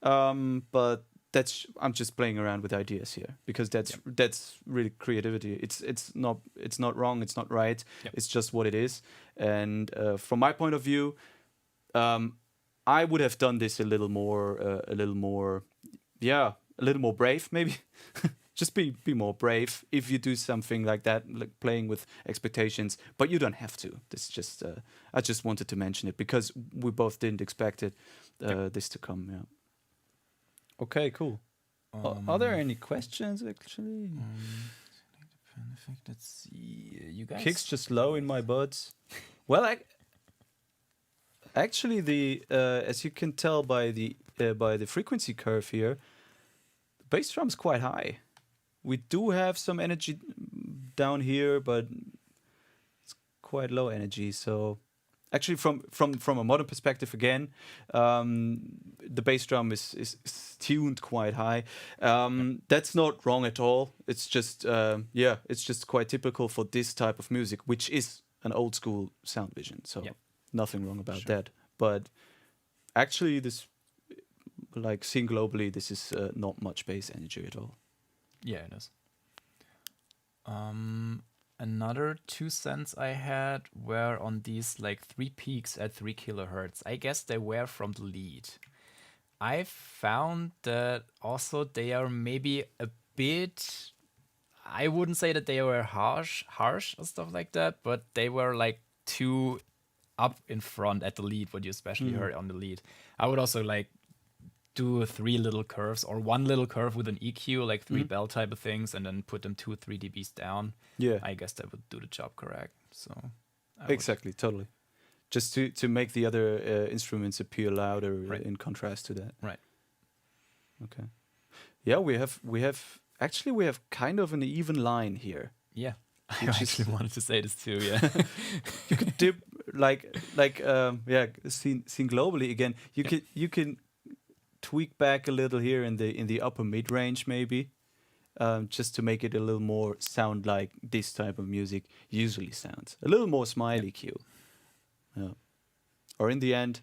But I'm just playing around with ideas here, because that's really creativity. It's not wrong, it's not right. Yep. It's just what it is. And from my point of view, I would have done this a little more brave, maybe. Just be more brave if you do something like that, like playing with expectations. But you don't have to. This just I just wanted to mention it because we both didn't expect it this to come. Yeah. Okay, cool. Are there any questions actually? Perfect. Let's see. You guys. Kicks just low in my buds. Well, actually, the as you can tell by the frequency curve here, the bass drum's quite high. We do have some energy down here, but it's quite low energy. So, actually, from a modern perspective, again, the bass drum is tuned quite high. That's not wrong at all. It's just it's just quite typical for this type of music, which is an old school sound vision. So nothing wrong about that. But actually, this, like seen globally, this is not much bass energy at all. Yeah, it is. Another 2 cents I had were on these like 3 peaks at 3 kilohertz. I guess they were from the lead. I found that also they are maybe a bit, I wouldn't say that they were harsh or stuff like that, but they were like too up in front at the lead, what you especially heard on the lead. I would also like do 3 little curves or 1 little curve with an EQ, like 3 bell type of things, and then put them 2-3 dBs down. Yeah. I guess that would do the job correct. So I would- Exactly, totally. Just to make the other instruments appear louder Right. in contrast to that. Right. Okay. Yeah, we have kind of an even line here. Yeah. I Which is- actually wanted to say this too. Yeah. You could dip seen globally again. You can tweak back a little here in the upper mid range maybe, just to make it a little more sound like this type of music usually sounds. A little more smiley cue. Yeah. Or in the end,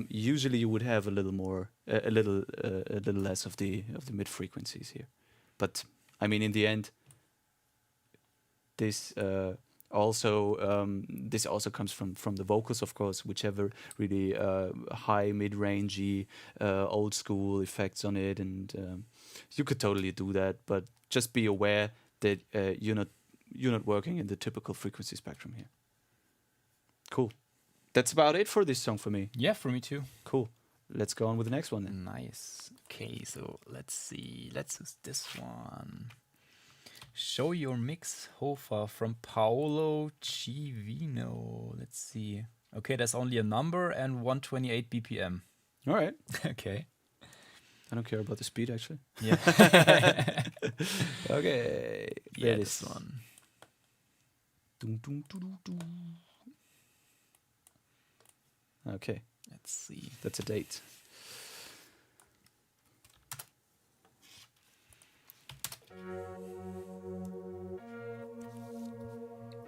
usually you would have a little more, a little less of the mid frequencies here. But I mean, in the end, this also comes from the vocals, of course, whichever really high, mid-rangey, old school effects on it, and you could totally do that. But just be aware that you're not working in the typical frequency spectrum here. Cool. That's about it for this song for me. Yeah, for me too. Cool. Let's go on with the next one then. Nice. Okay, so let's see. Let's use this one. Show Your Mix Hofa from Paolo Civino. Let's see. Okay, there's only a number and 128 BPM. All right. Okay. I don't care about the speed actually. Yeah. Okay. Yeah, There it this is. one. Dum, dum, doo, doo, doo. Okay, Let's see. that's a date.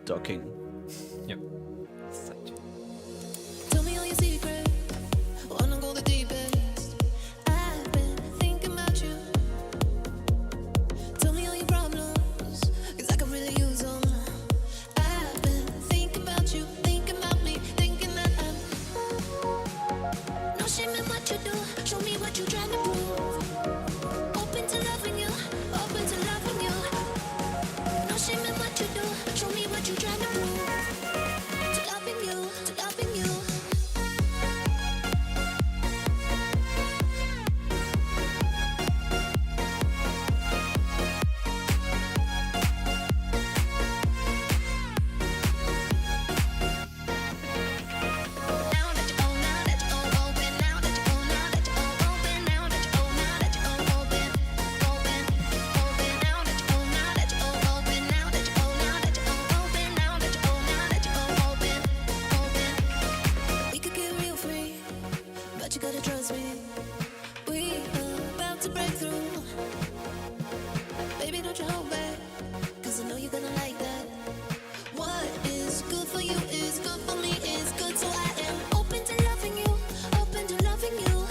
Docking. Yep. Tell me all your secrets. Wanna go the deepest. I've been thinking about you. Tell me all your problems, 'cause I could really use them. I've been thinking about you, thinking about me, thinking that I'm no shame in what you do. Show me what you're trying to prove. Open to loving you, open to loving you. No shame in what you do. Show me what you're trying to prove. To loving you, to loving you. Now that you own, now that you own, open. Now that you own, now that you own, open. Now that you own, now that you own, open. Open, open. Now that you own, now that you own, open. Now that you own, now that you own, open. Now that you own, now that you own, open. Open. We could get real free, but you gotta trust me. We are about to break through. Baby, don't you hold back, 'cause I know you're gonna like that. What is good for you is good for me, is good, so I am open to loving you, open to loving you.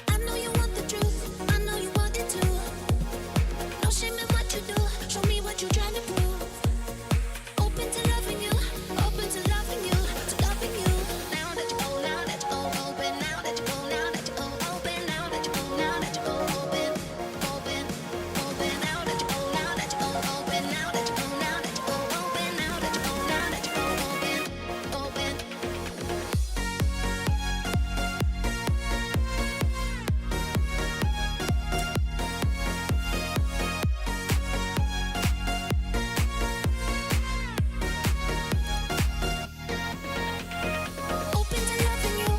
I know you want the truth, I know you want it too. No shame in what you do, show me what you're trying to prove. Open to loving you, open to loving you, to loving you. Now that you own, now that you own, open. Now that you own, now that you own, open. Now that you own, now that you own, open. Open, open. Now that you own, now that you own, open. Now that you own, now that you own, open. Now that you own, now that you own, open. Open. Open to loving you,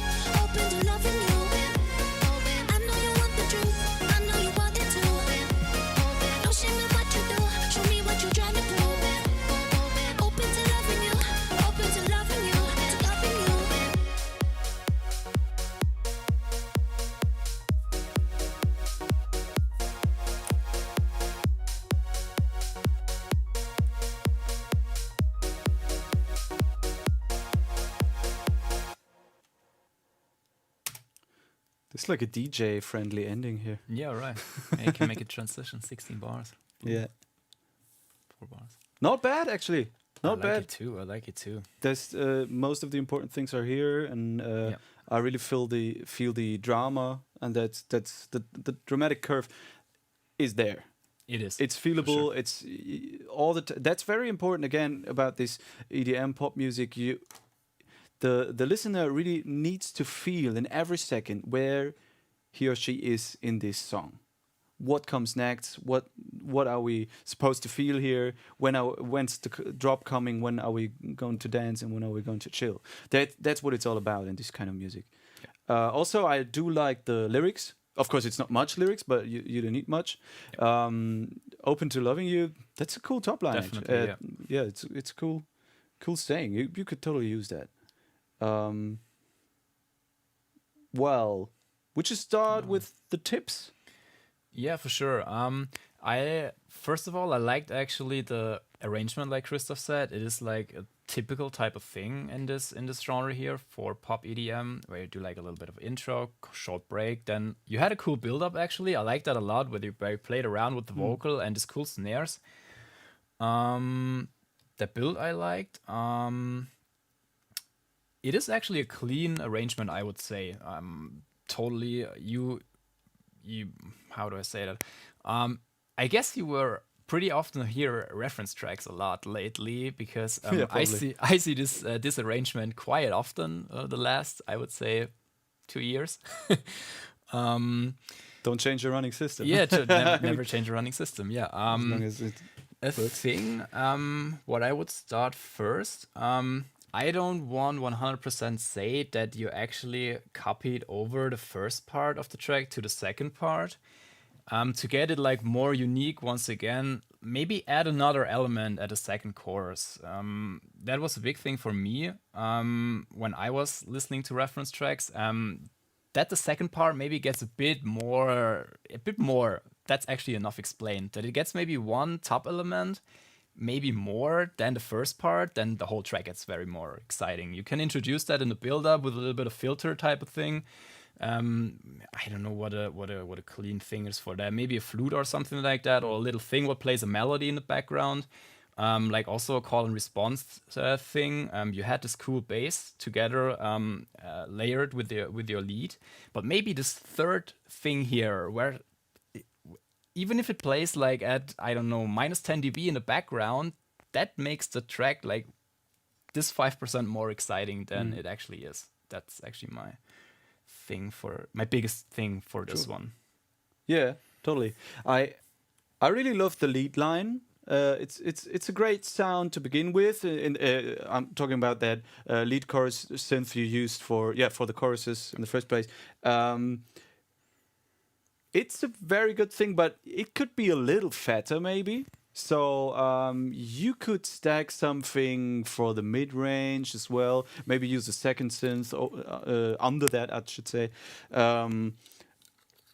open to loving you. Open. I know you want the truth, I know you want it too. Open. No shame in what you do, show me what you're trying to prove. Open to loving you, open to loving you, to loving you. It's like a DJ friendly ending here. Yeah, right. Yeah, you can make a transition, 16 bars. Yeah. 4 bars. Not bad actually. Not I like bad. it too. I like it too. There's most of the important things are here, and Yeah. I really feel the drama, and that's the dramatic curve is there. It is. It's for feelable. sure. It's all the. That's very important again about this EDM pop music. The listener really needs to feel in every second where he or she is in this song. What comes next? What are we supposed to feel here? When's the drop coming? When are we going to dance? And when are we going to chill? That's what it's all about in this kind of music. Also, I do like the lyrics. Of course, it's not much lyrics, but you don't need much. Open to loving you. That's a cool top line. Definitely, yeah. It's cool saying. You could totally use that. Well, would you start with the tips? Yeah, for sure. I first of all, I liked actually the arrangement, like Christoph said. It is like a typical type of thing in this genre here for pop EDM, where you do like a little bit of intro, short break. Then you had a cool build up actually. I like that a lot, where you played around with the vocal and these cool snares. The build I liked. It is actually a clean arrangement, I would say. Totally, you how do I say that? I guess you were pretty often hear reference tracks a lot lately, because Yeah, I probably. see this arrangement quite often the last, I would say, 2 years. Don't change your running system. Yeah, to never change a running system. Yeah. As long as it A thing, what I would start first, I don't want 100% say that you actually copied over the first part of the track to the second part. To get it like more unique once again, maybe add another element at the second chorus. That was a big thing for me when I was listening to reference tracks. That the second part maybe gets a bit more. That's actually enough explained. That it gets maybe one top element, maybe more than the first part, then the whole track gets very more exciting. You can introduce that in the build-up with a little bit of filter type of thing. I don't know what a clean thing is for that. Maybe a flute or something like that, or a little thing what plays a melody in the background. Like also a call and response thing. You had this cool bass together, layered with your lead. But maybe this third thing here, where even if it plays like at, I don't know, minus 10 dB in the background, that makes the track like this 5% more exciting than it actually is. That's actually my biggest thing for this one. Yeah, totally. I really love the lead line. It's a great sound to begin with. I'm talking about that lead chorus synth you used for the choruses in the first place. It's a very good thing, but it could be a little fatter maybe. So you could stack something for the mid range as well. Maybe use a second synth under that, I should say.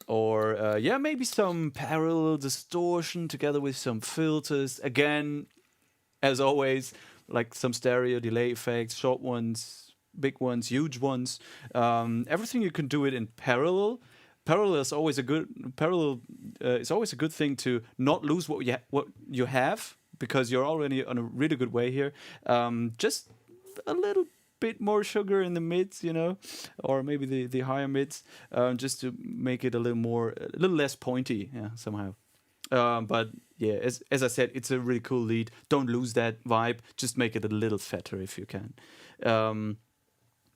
Or maybe some parallel distortion together with some filters. Again, as always, like some stereo delay effects, short ones, big ones, huge ones. Everything you can do it in parallel. Parallel is always a good thing to not lose what you have, because you're already on a really good way here. Just a little bit more sugar in the mids, or maybe the higher mids, just to make it a little less pointy, somehow. But yeah, as I said, it's a really cool lead. Don't lose that vibe. Just make it a little fatter if you can.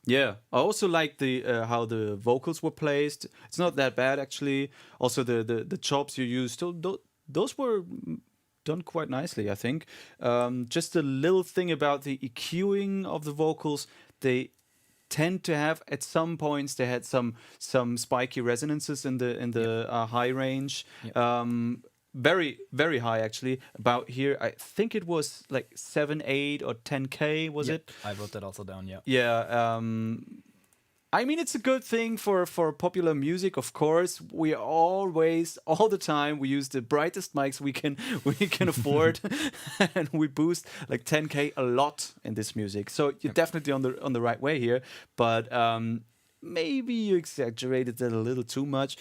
Yeah, I also like the how the vocals were placed. It's not that bad actually. Also the chops you used, those were done quite nicely, I think. Just a little thing about the EQing of the vocals. They tend to have at some points they had some spiky resonances in the high range. Yep. Very, very high actually. About here, I think it was like 7, 8 or 10K, was it? I wrote that also down, yeah. Yeah. I mean, it's a good thing for popular music, of course. We always, all the time, we use the brightest mics we can afford, and we boost like 10K a lot in this music. So you're definitely on the right way here, but maybe you exaggerated that a little too much.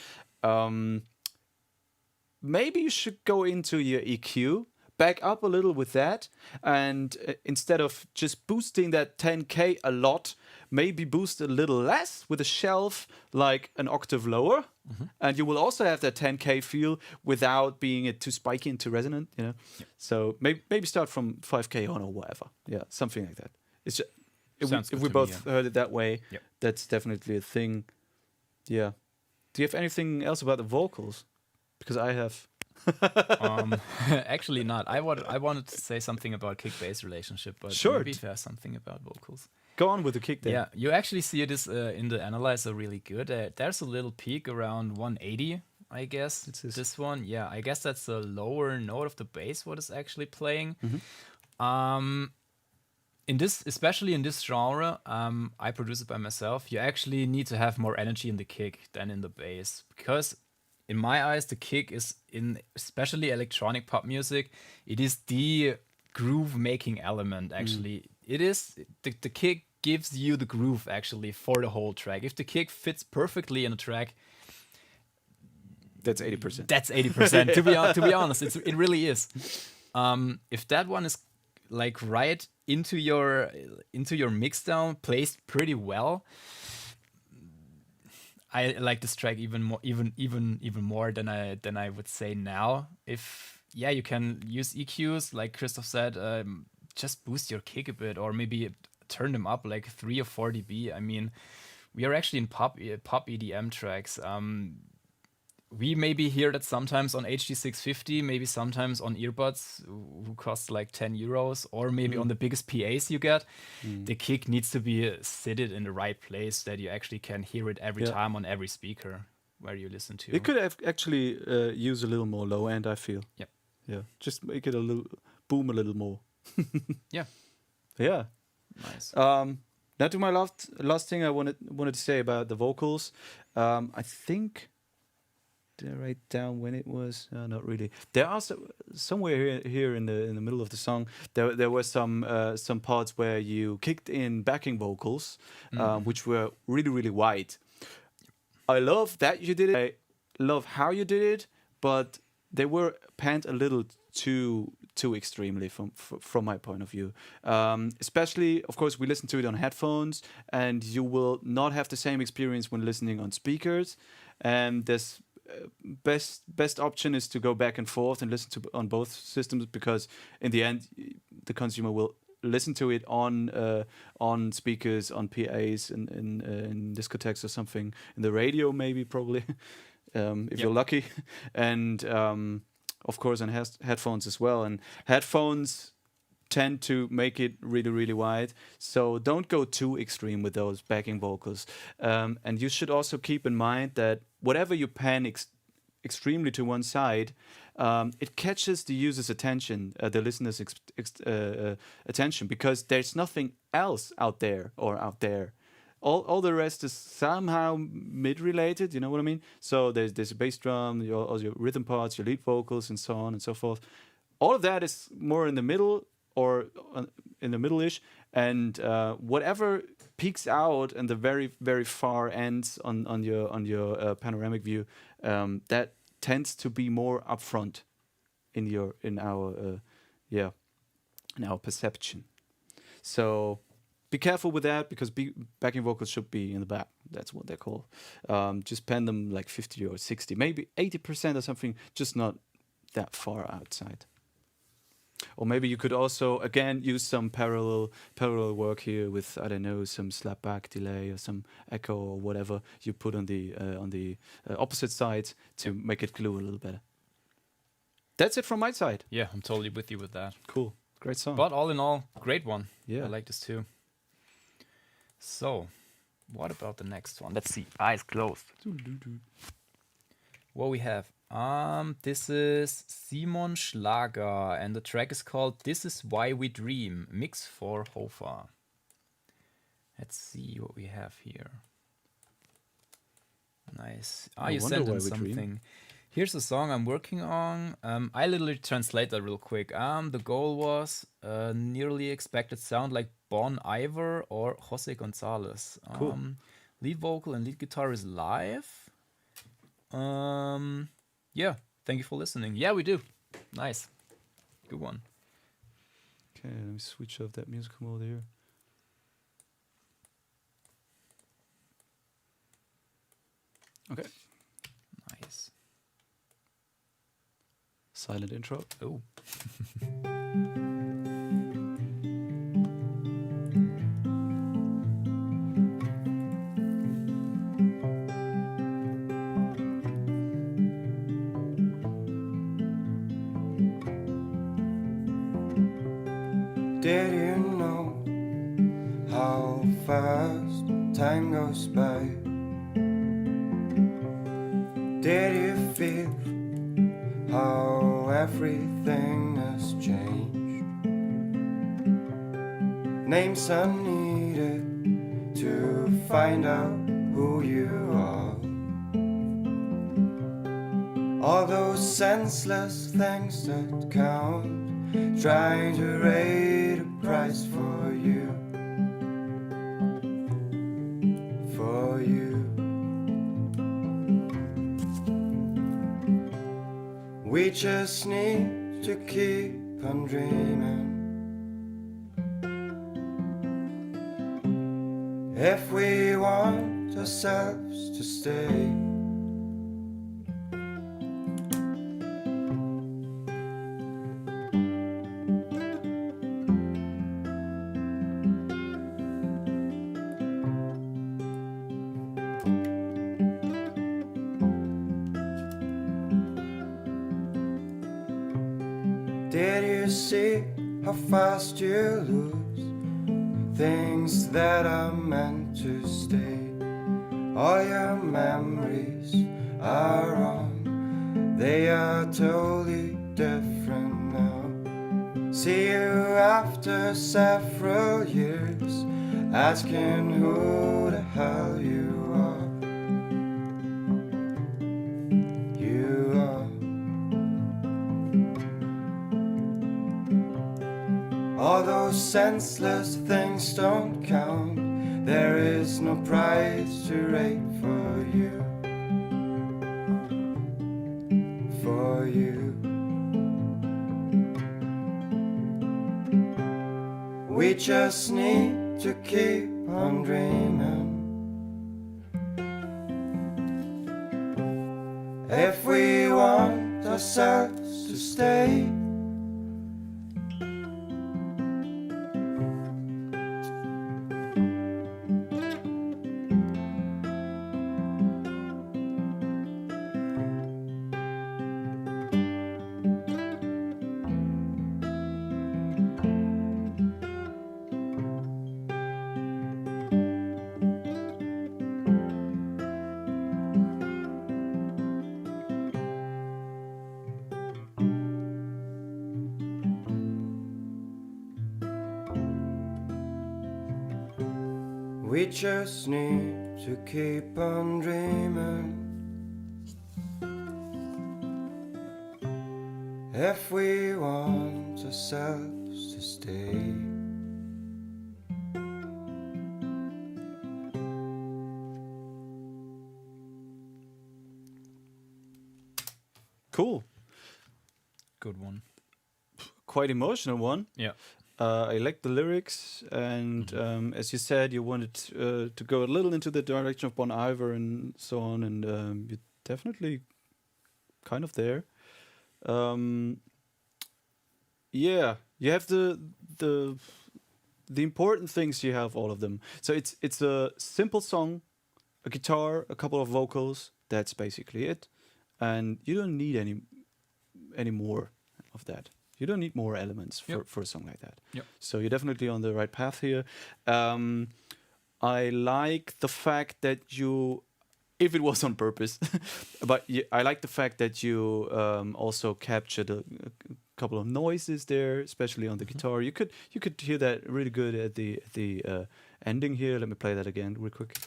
Maybe you should go into your EQ, back up a little with that, and instead of just boosting that 10K a lot, maybe boost a little less with a shelf like an octave lower, and you will also have that 10K feel without being it too spiky and too resonant. So maybe start from 5K on or whatever. Yeah, something like that. It's just, Sounds if good we to me, both heard it that way, Yep. that's definitely a thing. Yeah. Do you have anything else about the vocals? Because I have. Actually not. I wanted to say something about kick-bass relationship, but Sure. maybe if you have something about vocals. Go on with the kick there. Yeah, you actually see this in the analyzer really good. There's a little peak around 180, I guess. It's this. This one, yeah, I guess that's the lower note of the bass what is actually playing. In this, especially in this genre, I produce it by myself. You actually need to have more energy in the kick than in the bass, because in my eyes, the kick is in especially electronic pop music. It is the groove making element. Actually, it is the kick gives you the groove actually for the whole track. If the kick fits perfectly in a track, That's 80%. that's 80%. To be honest, it really is. If that one is like right into your mix down, placed pretty well, I like this track even more than I would say now. If you can use EQs like Christoph said, just boost your kick a bit, or maybe turn them up like 3 or 4 dB. I mean, we are actually in pop EDM tracks. We maybe hear that sometimes on HD650, maybe sometimes on earbuds who cost like 10 euros, or maybe on the biggest PAs you get. The kick needs to be seated in the right place that you actually can hear it every time on every speaker where you listen to. It could have actually use a little more low end, I feel. Yep. Yeah. Just make it a little boom a little more. Yeah. Yeah. Nice. Now to my last thing I wanted to say about the vocals. I think. Did I write down when it was? Not really. There are somewhere here in the middle of the song. There were some parts where you kicked in backing vocals, which were really wide. I love that you did it. I love how you did it, but they were panned a little too extremely from my point of view. Especially, of course, we listen to it on headphones, and you will not have the same experience when listening on speakers. And this best option is to go back and forth and listen to on both systems, because in the end the consumer will listen to it on speakers, on PAs, in discotheques or something, in the radio maybe, probably, if you're lucky, and of course on headphones as well. And headphones tend to make it really wide, so don't go too extreme with those backing vocals. And you should also keep in mind that whatever you pan extremely to one side, it catches the user's attention, the listener's attention, because there's nothing else out there. All the rest is somehow mid-related, you know what I mean? So there's a bass drum, all your rhythm parts, your lead vocals, and so on and so forth. All of that is more in the middle, or in the middle-ish, and whatever peaks out in the very far ends on your panoramic view, that tends to be more upfront in our perception. So be careful with that, because backing vocals should be in the back. That's what they're called. Just pan them like 50 or 60, maybe 80% or something, just not that far outside. Or maybe you could also, again, use some parallel work here with, I don't know, some slapback delay or some echo or whatever you put on the opposite side to make it glue a little better. That's it from my side. Yeah, I'm totally with you with that. Cool. Great song. But all in all, great one. Yeah. I like this too. So, what about the next one? Let's see. Eyes closed. What we have? This is Simon Schlager, and the track is called "This Is Why We Dream," mix for HOFA. Let's see what we have here. Nice. You sent in something. Here's a song I'm working on. I literally translate that real quick. The goal was nearly expected sound like Bon Iver or Jose Gonzalez. Cool. Lead vocal and lead guitar is live. Yeah, thank you for listening. Yeah, we do. Nice. Good one. Okay, let me switch off that music from over here. Okay. Nice. Silent intro. Oh. Did you know how fast time goes by? Did you feel how everything has changed? Names are needed to find out who you are. All those senseless things that count, trying to rate a price for you. For you. We just need to keep on dreaming. If we want ourselves to stay. Did you see how fast you lose things that are meant to stay? All your memories are wrong, they are totally different now. See you after several years, asking who the hell you are. You are. All those senseless things don't count. There is no price to rate for you. For you. We just need to keep on dreaming. If we want ourselves to stay. We just need to keep on dreaming. If we want ourselves to stay. Cool. Good one. Quite emotional one. Yeah. I like the lyrics, and as you said, you wanted to go a little into the direction of Bon Iver and so on, and you're definitely kind of there. Yeah, you have the important things. You have all of them. So it's a simple song, a guitar, a couple of vocals. That's basically it, and you don't need any more of that. You don't need more elements for a song like that. Yep. So you're definitely on the right path here. I like the fact that you, if it was on purpose, but I like the fact that you also captured a couple of noises there, especially on the guitar. You could hear that really good at the ending here. Let me play that again real quick.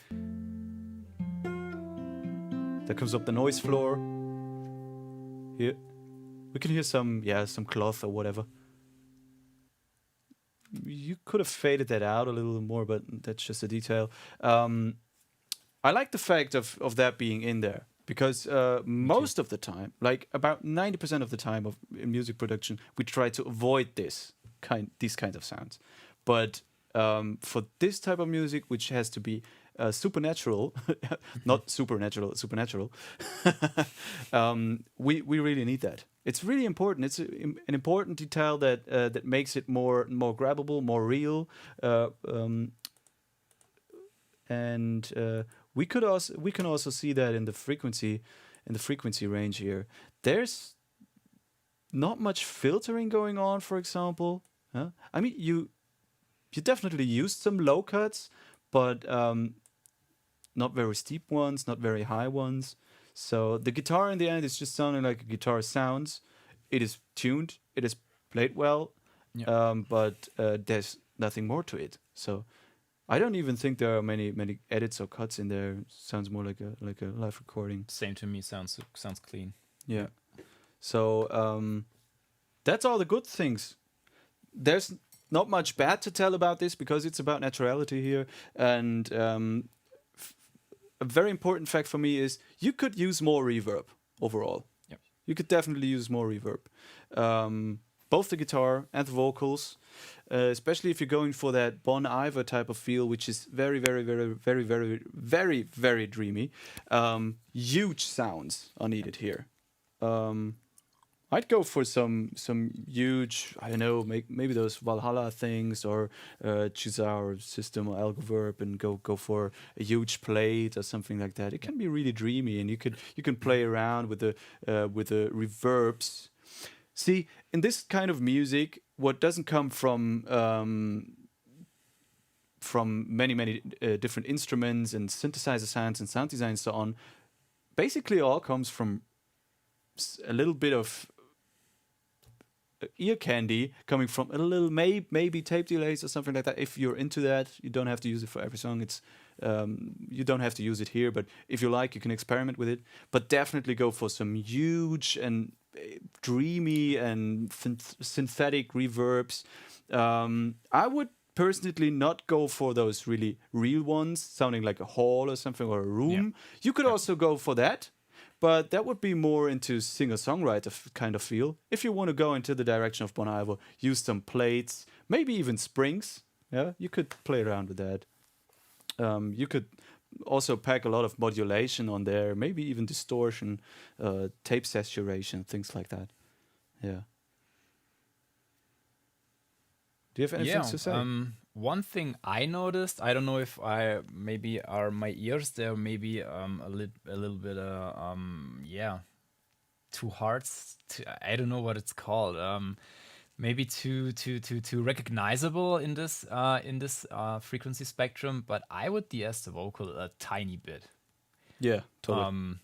There comes up the noise floor. Here. We can hear some cloth or whatever. You could have faded that out a little more, but that's just a detail. I like the fact of that being in there because most of the time, like about 90% of the time in music production, we try to avoid these kinds of sounds. But For this type of music, which has to be supernatural, not supernatural, we really need that. It's really important. It's an important detail that makes it more grabbable, more real, and we can also see that in the frequency range here. There's not much filtering going on, for example. I mean, you definitely used some low cuts, but not very steep ones, not very high ones. So the guitar in the end is just sounding like a guitar sounds. It is tuned, it is played well, but there's nothing more to it. So I don't even think there are many edits or cuts in there. Sounds more like a live recording. Same to me. Sounds clean. Yeah. So that's all the good things. There's not much bad to tell about this because it's about naturality here. And a very important fact for me is you could use more reverb overall. Yep. You could definitely use more reverb. Both the guitar and the vocals, especially if you're going for that Bon Iver type of feel, which is very, very, very, very, very, very, very dreamy. Huge sounds are needed here. I'd go for some huge, I don't know, maybe those Valhalla things or choose our system or Algoverb and go for a huge plate or something like that. It can be really dreamy, and you can play around with the reverbs. See, in this kind of music, what doesn't come from many different instruments and synthesizer sounds and sound design and so on, basically all comes from a little bit of ear candy coming from a little maybe tape delays or something like that. If you're into that, you don't have to use it for every song. It's you don't have to use it here, but if you like, you can experiment with it. But definitely go for some huge and dreamy and synthetic reverbs. I would personally not go for those really real ones, sounding like a hall or something or a room. Yeah. You could also go for that. But that would be more into singer-songwriter kind of feel. If you want to go into the direction of Bon Iver, use some plates, maybe even springs. Yeah, you could play around with that. You could also pack a lot of modulation on there, maybe even distortion, tape saturation, things like that. Yeah. Do you have anything to say? One thing I noticed, I don't know if maybe are my ears there, maybe a little bit too hard. I don't know what it's called. Maybe too recognizable in this frequency spectrum. But I would DS the vocal a tiny bit. Yeah, totally.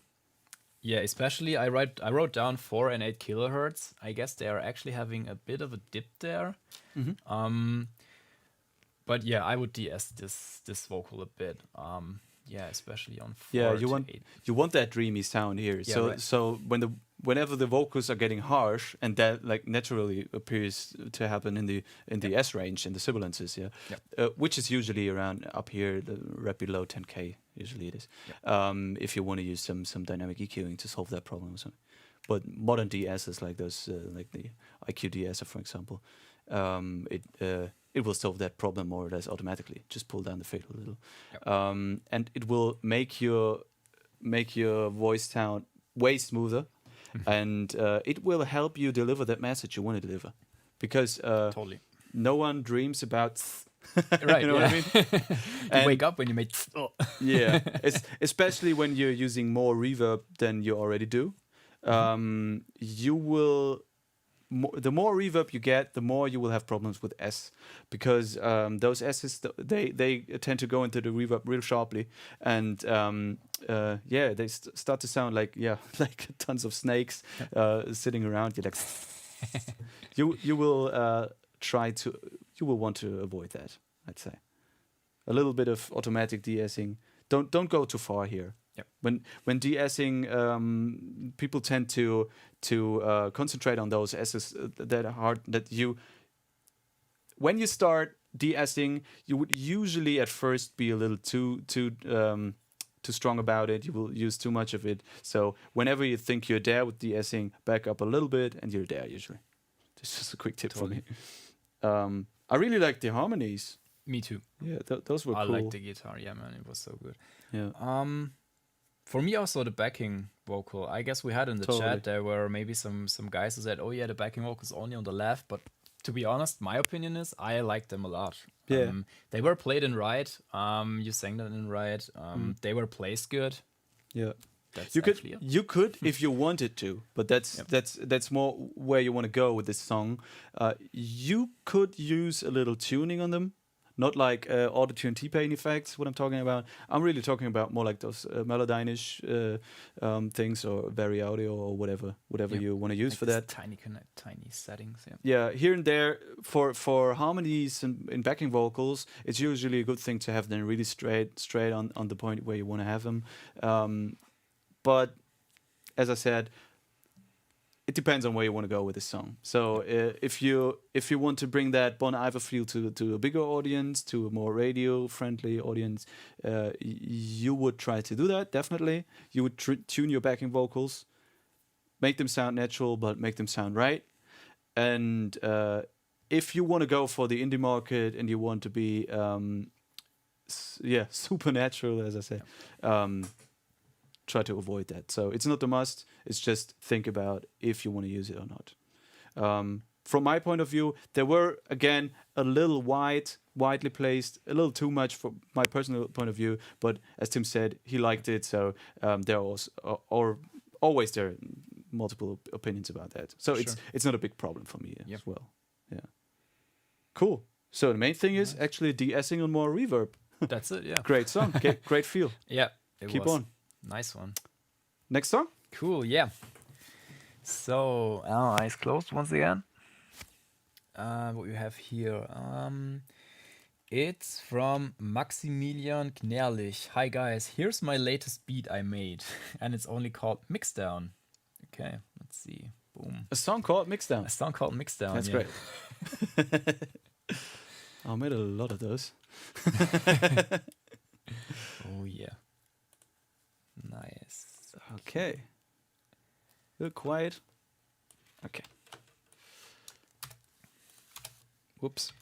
Yeah, especially I wrote down 4 and 8 kilohertz. I guess they are actually having a bit of a dip there. Mm-hmm. But yeah, I would DS this vocal a bit. Yeah, especially on 4 to 8. You want that dreamy sound here. Yeah, so right. so whenever the vocals are getting harsh, and that like naturally appears to happen in the S range, in the sibilances, which is usually around up here, right below 10K. Usually it is. If you want to use some dynamic EQing to solve that problem or something. But modern DSs like those, like the IQ DSer, for example, it will solve that problem more or less automatically. Just pull down the fade a little, and it will make your voice sound way smoother, and it will help you deliver that message you want to deliver, because totally no one dreams about. Right, you know what I mean? You wake up when you make. Yeah, especially when you're using more reverb than you already do. You will. The more reverb you get, the more you will have problems with S, because those S's they tend to go into the reverb real sharply, and they start to sound like like tons of snakes sitting around you. Like you will want to avoid that. I'd say a little bit of automatic de-essing. Don't go too far here. Yep. When de-essing, people tend to concentrate on those S's that are hard. When you start de-essing, you would usually at first be a little too strong about it. You will use too much of it. So whenever you think you're there with de-essing, back up a little bit, and you're there usually. This is a quick tip for me. I really like the harmonies. Me too. Yeah, those were I cool. like the guitar. Yeah, man, it was so good. Yeah. For me, also the backing vocal. I guess we had in the Totally. chat there were maybe some guys who said, "Oh yeah, the backing vocal is only on the left." But to be honest, my opinion is I like them a lot. Yeah. They were played in right. You sang that in right. They were placed good. Yeah. That's You could actually it. you could if you wanted to, but that's more where you want to go with this song. You could use a little tuning on them, not like auto-tune T-Pain effects. What I'm talking about, I'm really talking about more like those Melodyne-ish things, or Very Audio, or whatever Yeah. you want to use Like for this that. tiny settings. Yeah. Yeah, here and there for harmonies and in backing vocals, it's usually a good thing to have them really straight on the point where you want to have them. But as I said, it depends on where you want to go with this song. So if you want to bring that Bon Iver feel to a bigger audience, to a more radio friendly audience, you would try to do that. Definitely, you would tune your backing vocals, make them sound natural, but make them sound right. And if you want to go for the indie market and you want to be supernatural, as I say, try to avoid that. So it's not a must. It's just think about if you want to use it or not. From my point of view, they were again a little widely placed, a little too much for my personal point of view. But as Tim said, he liked it, so there was always there are multiple opinions about that. So Sure. it's not a big problem for me Yep. as well. Yeah, cool. So the main thing is actually de-essing on more reverb. That's it. Yeah. Great song, great feel. Yeah. It Keep was. on. Nice one. Next song. Cool, yeah. So, eyes closed once again. What you have here. It's from Maximilian Knerlich. Hi guys, here's my latest beat I made, and it's only called Mixdown. Okay, let's see. Boom. A song called Mixdown. A song called Mixdown. That's yeah. great. I made a lot of those. Oh yeah. Nice. Okay. A little quiet. Okay. Whoops.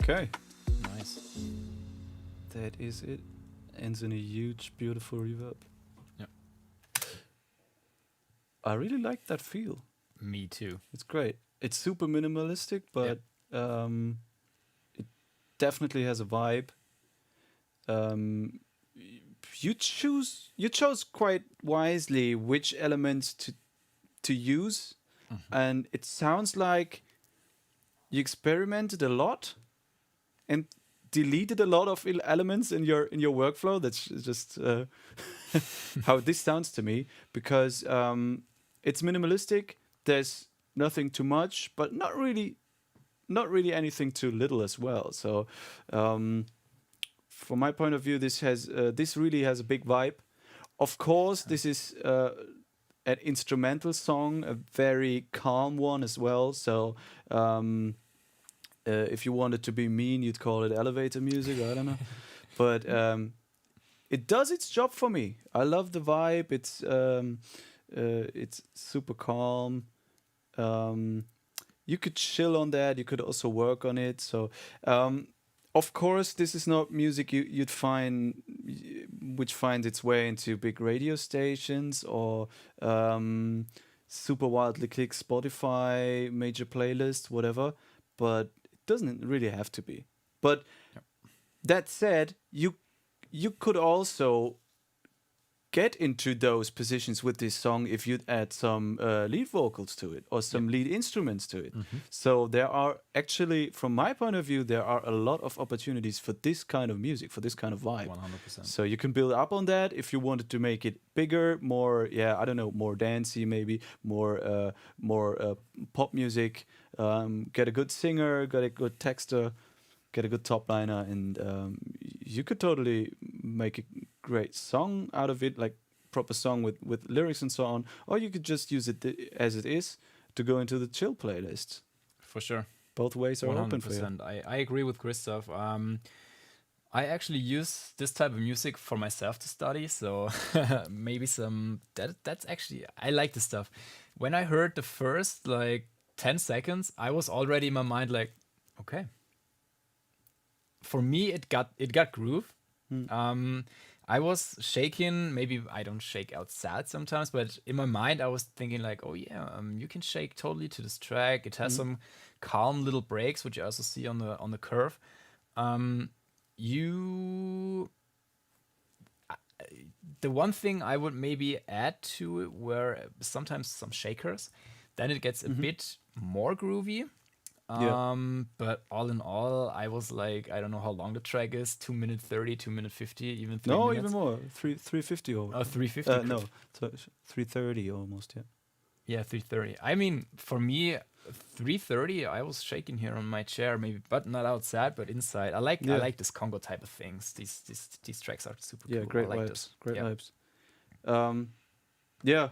Okay, Nice. that is it. Ends in a huge, beautiful reverb. Yeah. I really like that feel. Me too. It's great. It's super minimalistic, but it definitely has a vibe. Um, you chose quite wisely which elements to use, and it sounds like you experimented a lot and deleted a lot of elements in your workflow. That's just how this sounds to me, because it's minimalistic. There's nothing too much, but not really anything too little as well. So from my point of view, this really has a big vibe. Of course, this is an instrumental song, a very calm one as well. So if you wanted to be mean, you'd call it elevator music. I don't know, but it does its job for me. I love the vibe. It's super calm. You could chill on that. You could also work on it. So, of course, this is not music you'd find, which finds its way into big radio stations or super wildly click Spotify major playlists, whatever. But it doesn't really have to be. But that said, you could also get into those positions with this song if you'd add some lead vocals to it or some lead instruments to it. So there are actually, from my point of view, there are a lot of opportunities for this kind of music, for this kind of vibe. 100%. So you can build up on that if you wanted to make it bigger, more, I don't know, more dancey maybe, more pop music, get a good singer, get a good texter, get a good top liner, and you could totally make a great song out of it, like proper song with lyrics and so on, or you could just use it as it is to go into the chill playlist. For sure. Both ways are 100%. open for you. I agree with Christoph. I actually use this type of music for myself to study, so maybe that's actually, I like this stuff. When I heard the first like 10 seconds, I was already in my mind like, okay. For me, it got groove. I was shaking. Maybe I don't shake outside sometimes, but in my mind, I was thinking like, oh yeah, you can shake totally to this track. It has some calm little breaks, which you also see on the curve. The one thing I would maybe add to it were sometimes some shakers. Then it gets a bit more groovy. But all in all, I was like, I don't know how long the track is, 2 minutes 30, 2 minutes 50, even 3 minutes. Even more, 350 or 350. no, 330 almost. Yeah, 330. I mean, for me, 330, I was shaking here on my chair, maybe, but not outside, but inside. I like this Congo type of things. These tracks are super cool. Great I like vibes. this. Great vibes. You're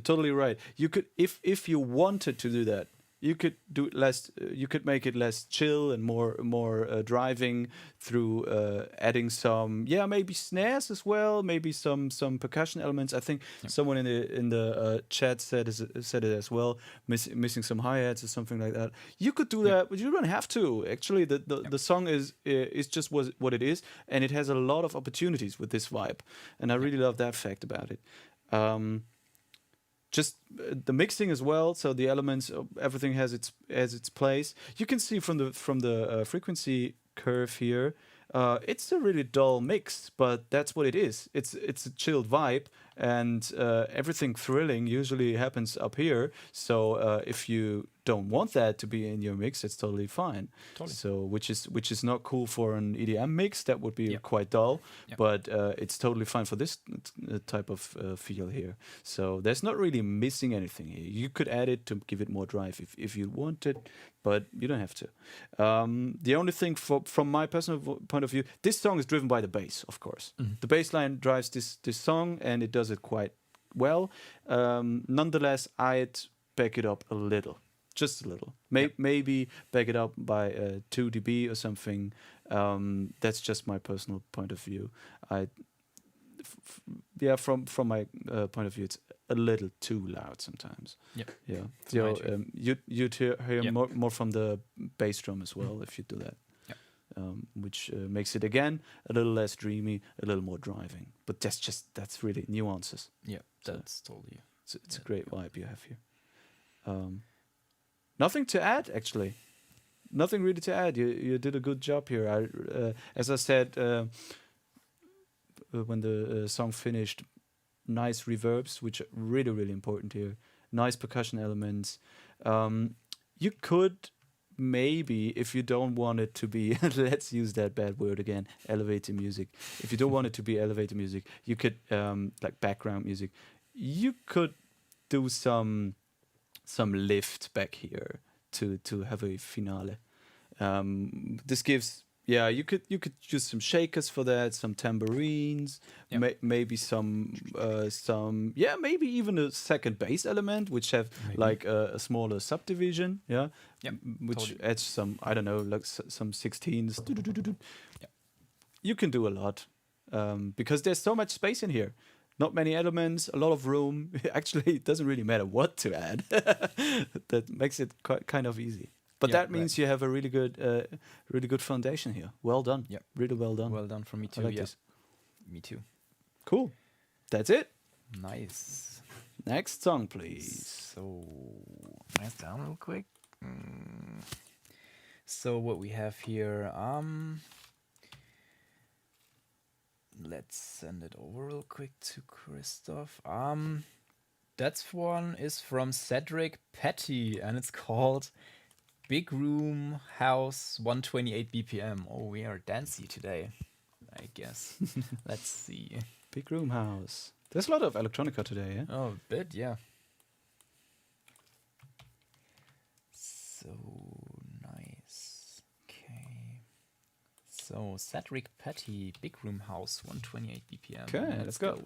totally right. You could, if you wanted to do that, you could do it less. You could make it less chill and more driving through adding some maybe snares as well, maybe some percussion elements. I think someone in the chat said it as well, missing some hi-hats or something like that. You could do that, but you don't have to. Actually, the song is just what it is, and it has a lot of opportunities with this vibe, and I really love that fact about it. Just the mixing as well, so the elements, everything has its place. You can see from the frequency curve here, it's a really dull mix, but that's what it is. It's a chilled vibe, and everything thrilling usually happens up here. So if you don't want that to be in your mix, it's totally fine. Totally. So which is not cool for an EDM mix. That would be quite dull, but it's totally fine for this type of feel here. So there's not really missing anything here. You could add it to give it more drive if you wanted, but you don't have to. The only thing from my personal point of view, this song is driven by the bass, of course. The bass line drives this song, and it does it quite well. Nonetheless, I'd back it up a little. Just a little. Maybe back it up by 2 dB or something. That's just my personal point of view. From my point of view, it's a little too loud sometimes. Yep. So you'd hear more from the bass drum as well if you do that. which makes it again a little less dreamy, a little more driving. But that's really nuances. Yeah, So- that's totally. It's a great vibe you have here. Nothing to add, actually. Nothing really to add. You did a good job here. As I said when the song finished, nice reverbs, which are really, really important here. Nice percussion elements. You could maybe, if you don't want it to be, let's use that bad word again, elevator music. If you don't want it to be elevator music, you could, like background music, you could do some lift back here to have a finale. This gives, you could use some shakers for that, some tambourines, Yeah. maybe some maybe even a second bass element, which have like a smaller subdivision, Yep, which totally. adds some, I don't know, like some 16s. Yep. You can do a lot because there's so much space in here. Not many elements, a lot of room. Actually, it doesn't really matter what to add. That makes it kind of easy. But Yeah, that means you have a really good foundation here. Well done. Yep. Really well done. Well done from me I too. like Yeah, this. me too. Cool. That's it. Nice. Next song, please. So, nice down real quick. So what we have here, let's send it over real quick to Christoph. That one is from Cedric Petty, and it's called Big Room House 128 BPM. Oh, we are dancey today, I guess. Let's see. Big Room House. There's a lot of electronica today, yeah? Oh, a bit, yeah. So nice. Okay. So Cedric Petty, Big Room House, 128 BPM. Okay, let's go.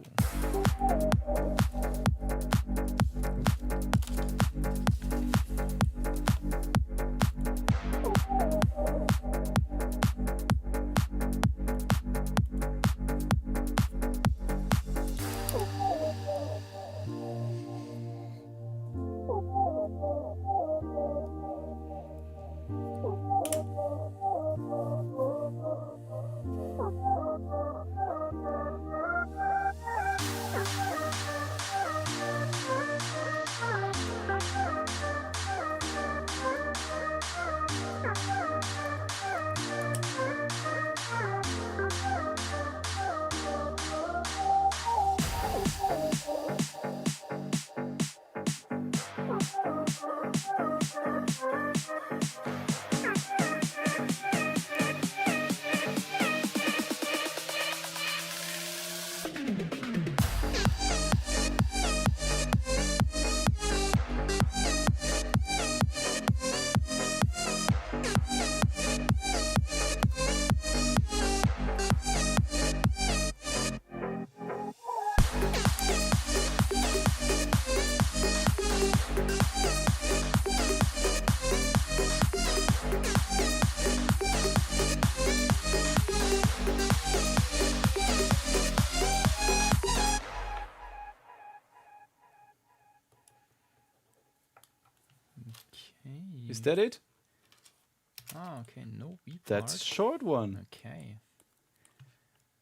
Okay. Is that it? Ah, okay, no beat That's a part. short one. Okay.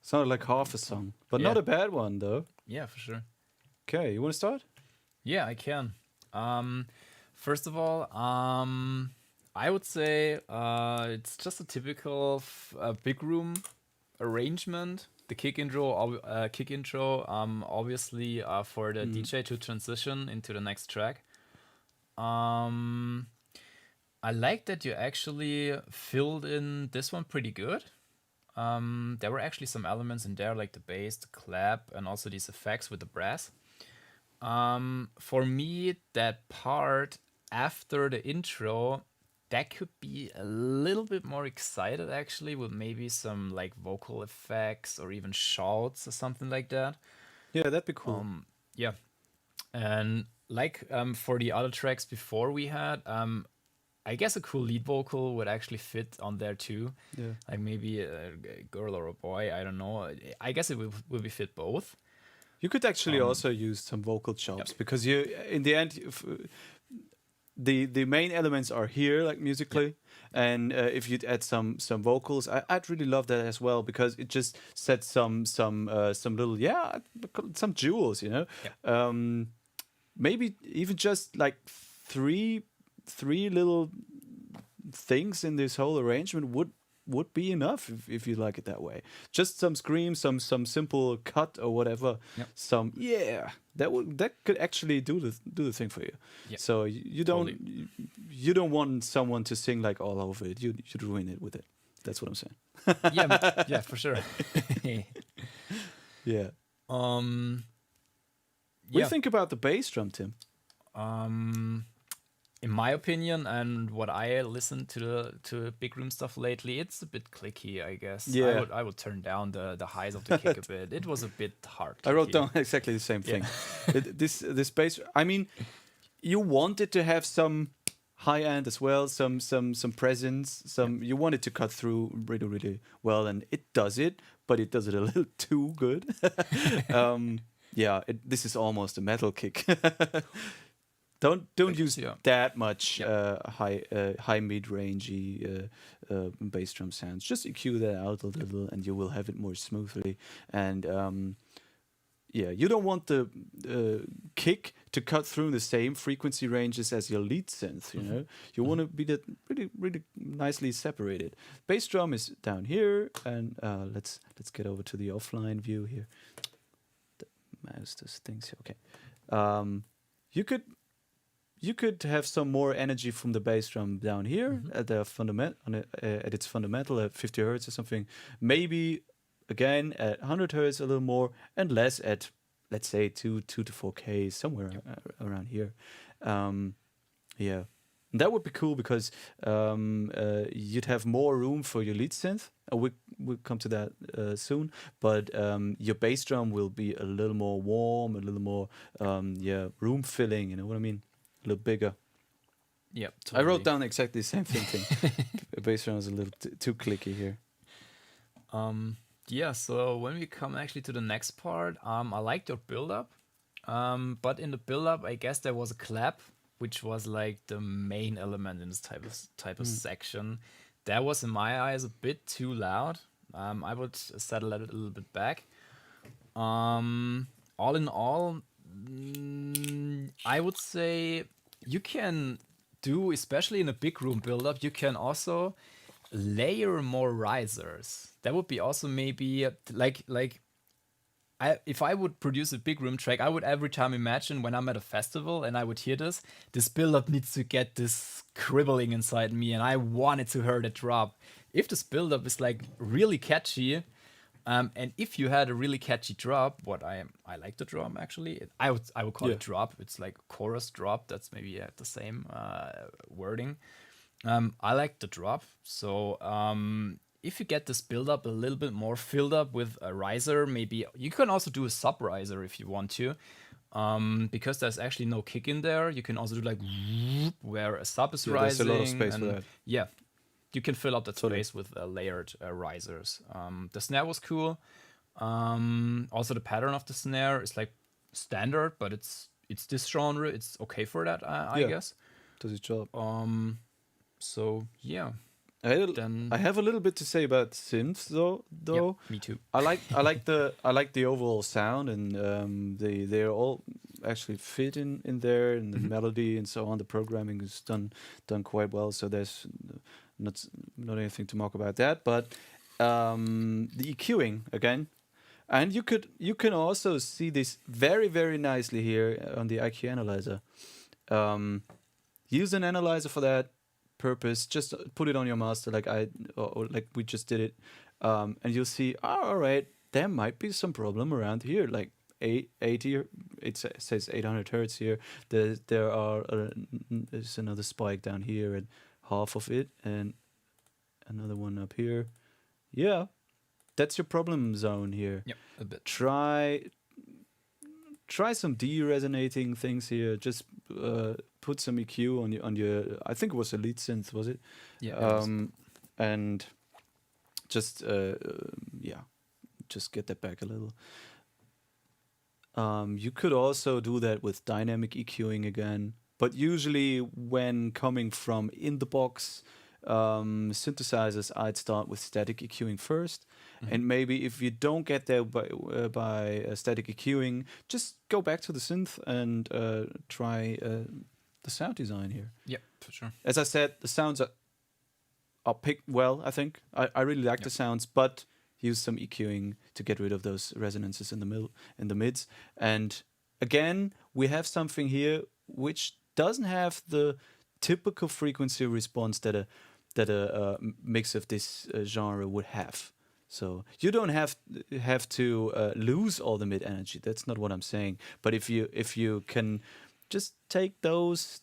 Sounded like half a song, but not Yeah. a bad one though. Yeah, for sure. Okay, you want to start? Yeah, I can. First of all, I would say it's just a typical big room arrangement. The kick intro, obviously for the DJ to transition into the next track. I like that you actually filled in this one pretty good. There were actually some elements in there like the bass, the clap, and also these effects with the brass. For me, that part after the intro, that could be a little bit more excited actually, with maybe some like vocal effects or even shouts or something like that. Yeah, that'd be cool. Yeah, and like for the other tracks before we had, I guess a cool lead vocal would actually fit on there too. Yeah. Like maybe a girl or a boy, I don't know. I guess it will be fit both. You could actually also use some vocal chops because you, in the end, the main elements are here, like musically, And if you'd add some vocals, I'd really love that as well, because it just sets some little some jewels, you know. Maybe even just like three little things in this whole arrangement would be enough if you like it that way. Just some screams, some simple cut or whatever. Yep. That could actually do the thing for you. Yep. So you don't you don't want someone to sing like all over it. You should ruin it with it. That's what I'm saying. Yeah, for sure. Yeah. What do Yeah. you think about the bass drum, Tim? In my opinion, and what I listened to big room stuff lately, it's a bit clicky, I guess. Yeah. I would turn down the highs of the kick a bit. It was a bit hard. I wrote clicky. down exactly the same thing. This bass. I mean, you want it to have some high end as well, some presence. You want it to cut through really well, and it does it, but it does it a little too good. This is almost a metal kick. Don't use that much high mid rangey bass drum sounds. Just EQ that out a little, and you will have it more smoothly. And you don't want the kick to cut through the same frequency ranges as your lead synth. You know, you want to be that really nicely separated. Bass drum is down here, and let's get over to the offline view here. The mouse does things here. Okay, you could have some more energy from the bass drum down here at the at its fundamental at 50 hertz or something. Maybe again at 100 hertz a little more, and less at, let's say, 2 to 4K, somewhere around here. That would be cool, because you'd have more room for your lead synth. We'll come to that soon. But your bass drum will be a little more warm, a little more room filling. You know what I mean? A little bigger. Yeah, I wrote down exactly the same thing. Bass drum is a little too clicky here. So when we come actually to the next part, I liked your build-up. But in the build-up, I guess there was a clap, which was like the main element in this type of section. That was, in my eyes, a bit too loud. I would settle it a little bit back. All in all, I would say you can do, especially in a big room build-up, you can also layer more risers. That would be also maybe if I would produce a big room track, I would every time imagine when I'm at a festival and I would hear this build-up needs to get this cribbling inside me, and I wanted to hear that drop. If this build-up is like really catchy, and if you had a really catchy drop, I like the drum actually. I would call it drop. It's like chorus drop. That's maybe the same wording. I like the drop. So if you get this build up a little bit more filled up with a riser, maybe you can also do a sub riser if you want to. Because there's actually no kick in there. You can also do like where a sub is rising. There's a lot of space for that. Yeah. You can fill up that space with layered risers. The snare was cool. Also, the pattern of the snare is like standard, but it's this genre. It's okay for that, I guess. Does its job. So yeah. I have a little bit to say about synths though. Yep, me too. I like the overall sound, and they're all actually fit in there, and the melody and so on. The programming is done quite well. So there's not anything to mock about that. But the EQing again, and you can also see this very, very nicely here on the IQ analyzer. Use an analyzer for that purpose. Just put it on your master or like we just did it, and you'll see, all right, there might be some problem around here, like 80. It says 800 hertz here. There's another spike down here and half of it, and another one up here. Yeah, that's your problem zone here. Yep, a bit. Try some de-resonating things here. Just put some EQ on your. I think it was a lead synth, was it? Yeah. And just just get that back a little. You could also do that with dynamic EQing again, but usually when coming from in the box synthesizers, I'd start with static EQing first. And maybe if you don't get there by static EQing, just go back to the synth and try the sound design here. Yeah, for sure. As I said, the sounds are picked well, I think. I really like the sounds, but use some EQing to get rid of those resonances in the mids. And again, we have something here which doesn't have the typical frequency response that a mix of this genre would have. So you don't have to lose all the mid energy. That's not what I'm saying. But if you can just take those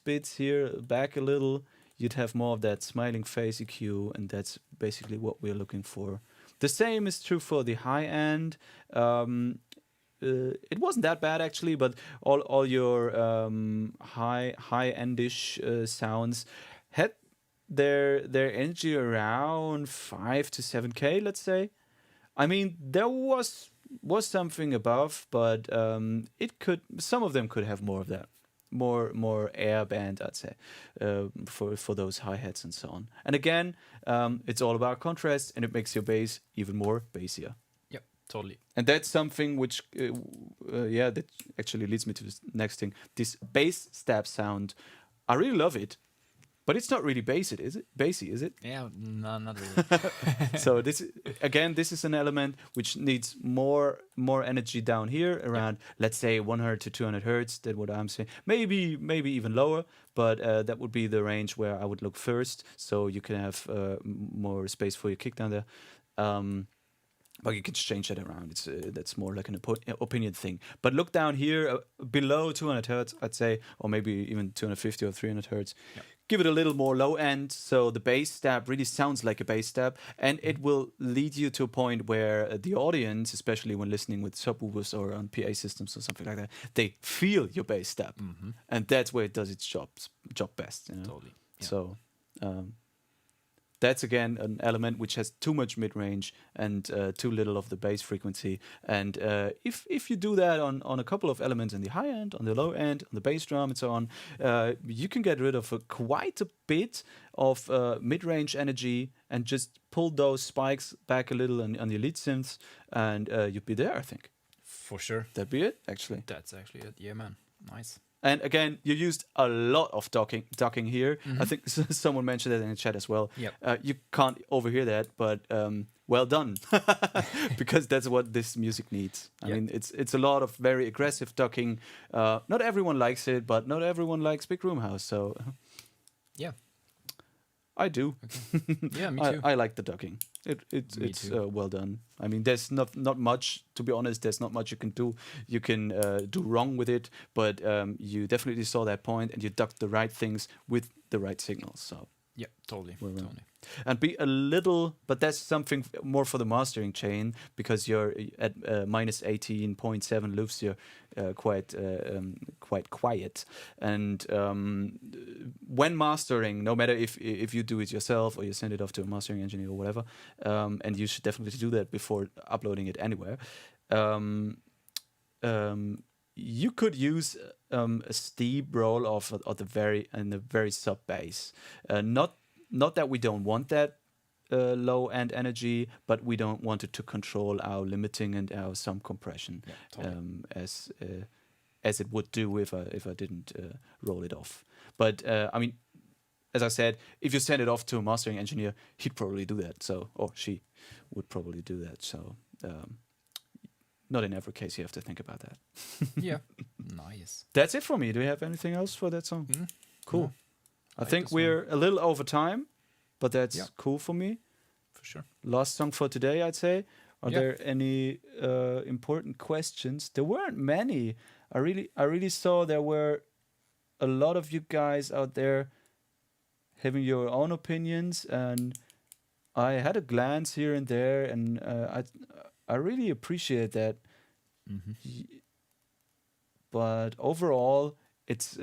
bits here back a little, you'd have more of that smiling face EQ, and that's basically what we're looking for. The same is true for the high end. It wasn't that bad actually, but all your high endish sounds had their energy around 5 to 7K, let's say. I mean, there was something above, but some of them could have more of that, more air band, I'd say, for those hi-hats and so on. And again, it's all about contrast, and it makes your bass even more bassier. Yep, totally. And that's something which, that actually leads me to this next thing. This bass stab sound, I really love it, but it's not really bassy, is it? Bassy, is it? Yeah, no, not really. So this is an element which needs more energy down here around, let's say 100 to 200 hertz. That's what I'm saying. Maybe even lower, but that would be the range where I would look first. So you can have more space for your kick down there. But you can change that around. That's more like an opinion thing. But look down here below 200 hertz, I'd say, or maybe even 250 or 300 hertz. Yep. Give it a little more low end, so the bass stab really sounds like a bass stab, and it will lead you to a point where the audience, especially when listening with subwoofers or on PA systems or something like that, they feel your bass stab, and that's where it does its job best. You know? Totally. Yeah. So that's again an element which has too much mid-range and too little of the bass frequency. And if you do that on a couple of elements in the high end, on the low end, on the bass drum and so on, you can get rid of quite a bit of mid-range energy and just pull those spikes back a little on your lead synths, and you'd be there, I think. For sure. That'd be it, actually. That's actually it. Yeah, man. Nice. And again, you used a lot of ducking here. I think someone mentioned that in the chat as well. Yep. You can't overhear that, but well done, because that's what this music needs. I mean, it's a lot of very aggressive ducking. Not everyone likes it, but not everyone likes Big Room House. So yeah, I do. Okay. Yeah, me too. I like the ducking. It's well done. I mean, there's not much, to be honest. There's not much you can do. You can do wrong with it, but you definitely saw that point, and you ducked the right things with the right signals. So yeah, totally. And be a little, but that's something more for the mastering chain, because you're at minus 18.7 loops. You're quite quiet, and when mastering, no matter if you do it yourself or you send it off to a mastering engineer or whatever, and you should definitely do that before uploading it anywhere. You could use a steep roll off of the very sub bass. Not that we don't want that low end energy, but we don't want it to control our limiting and our sum compression, as it would do if I didn't roll it off. But I mean, as I said, if you send it off to a mastering engineer, he'd probably do that. So, or she would probably do that. So, not in every case you have to think about that. Yeah, nice. That's it for me. Do you have anything else for that song? Cool. No. I think we're a little over time, but that's cool for me. For sure. Last song for today, I'd say. Are there any important questions? There weren't many. I really saw there were a lot of you guys out there having your own opinions, and I had a glance here and there, and I really appreciate that. But overall, it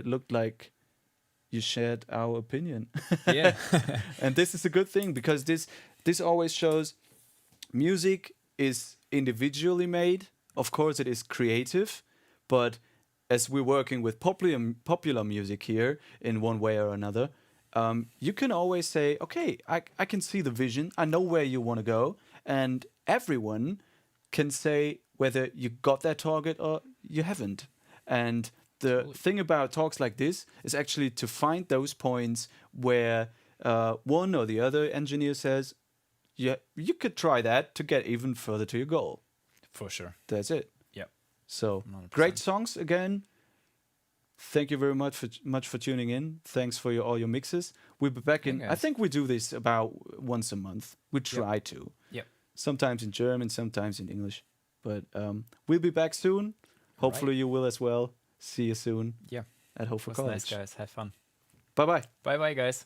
looked like you shared our opinion. Yeah. And this is a good thing, because this always shows music is individually made. Of course, it is creative, but as we're working with popular music here in one way or another, you can always say, okay, I can see the vision. I know where you want to go. And everyone can say whether you got that target or you haven't. And the thing about talks like this is actually to find those points where one or the other engineer says, yeah, you could try that to get even further to your goal. For sure. That's it. Yep. So 100%. great songs again. Thank you very much for tuning in. Thanks for all your mixes. We'll be back in. I guys. think we do this about once a month. We try to. Yep. Sometimes in German, sometimes in English. But we'll be back soon. Hopefully you will as well. See you soon Yeah. at Was HOFA-College. nice, guys. Have fun. Bye bye. Bye bye, guys.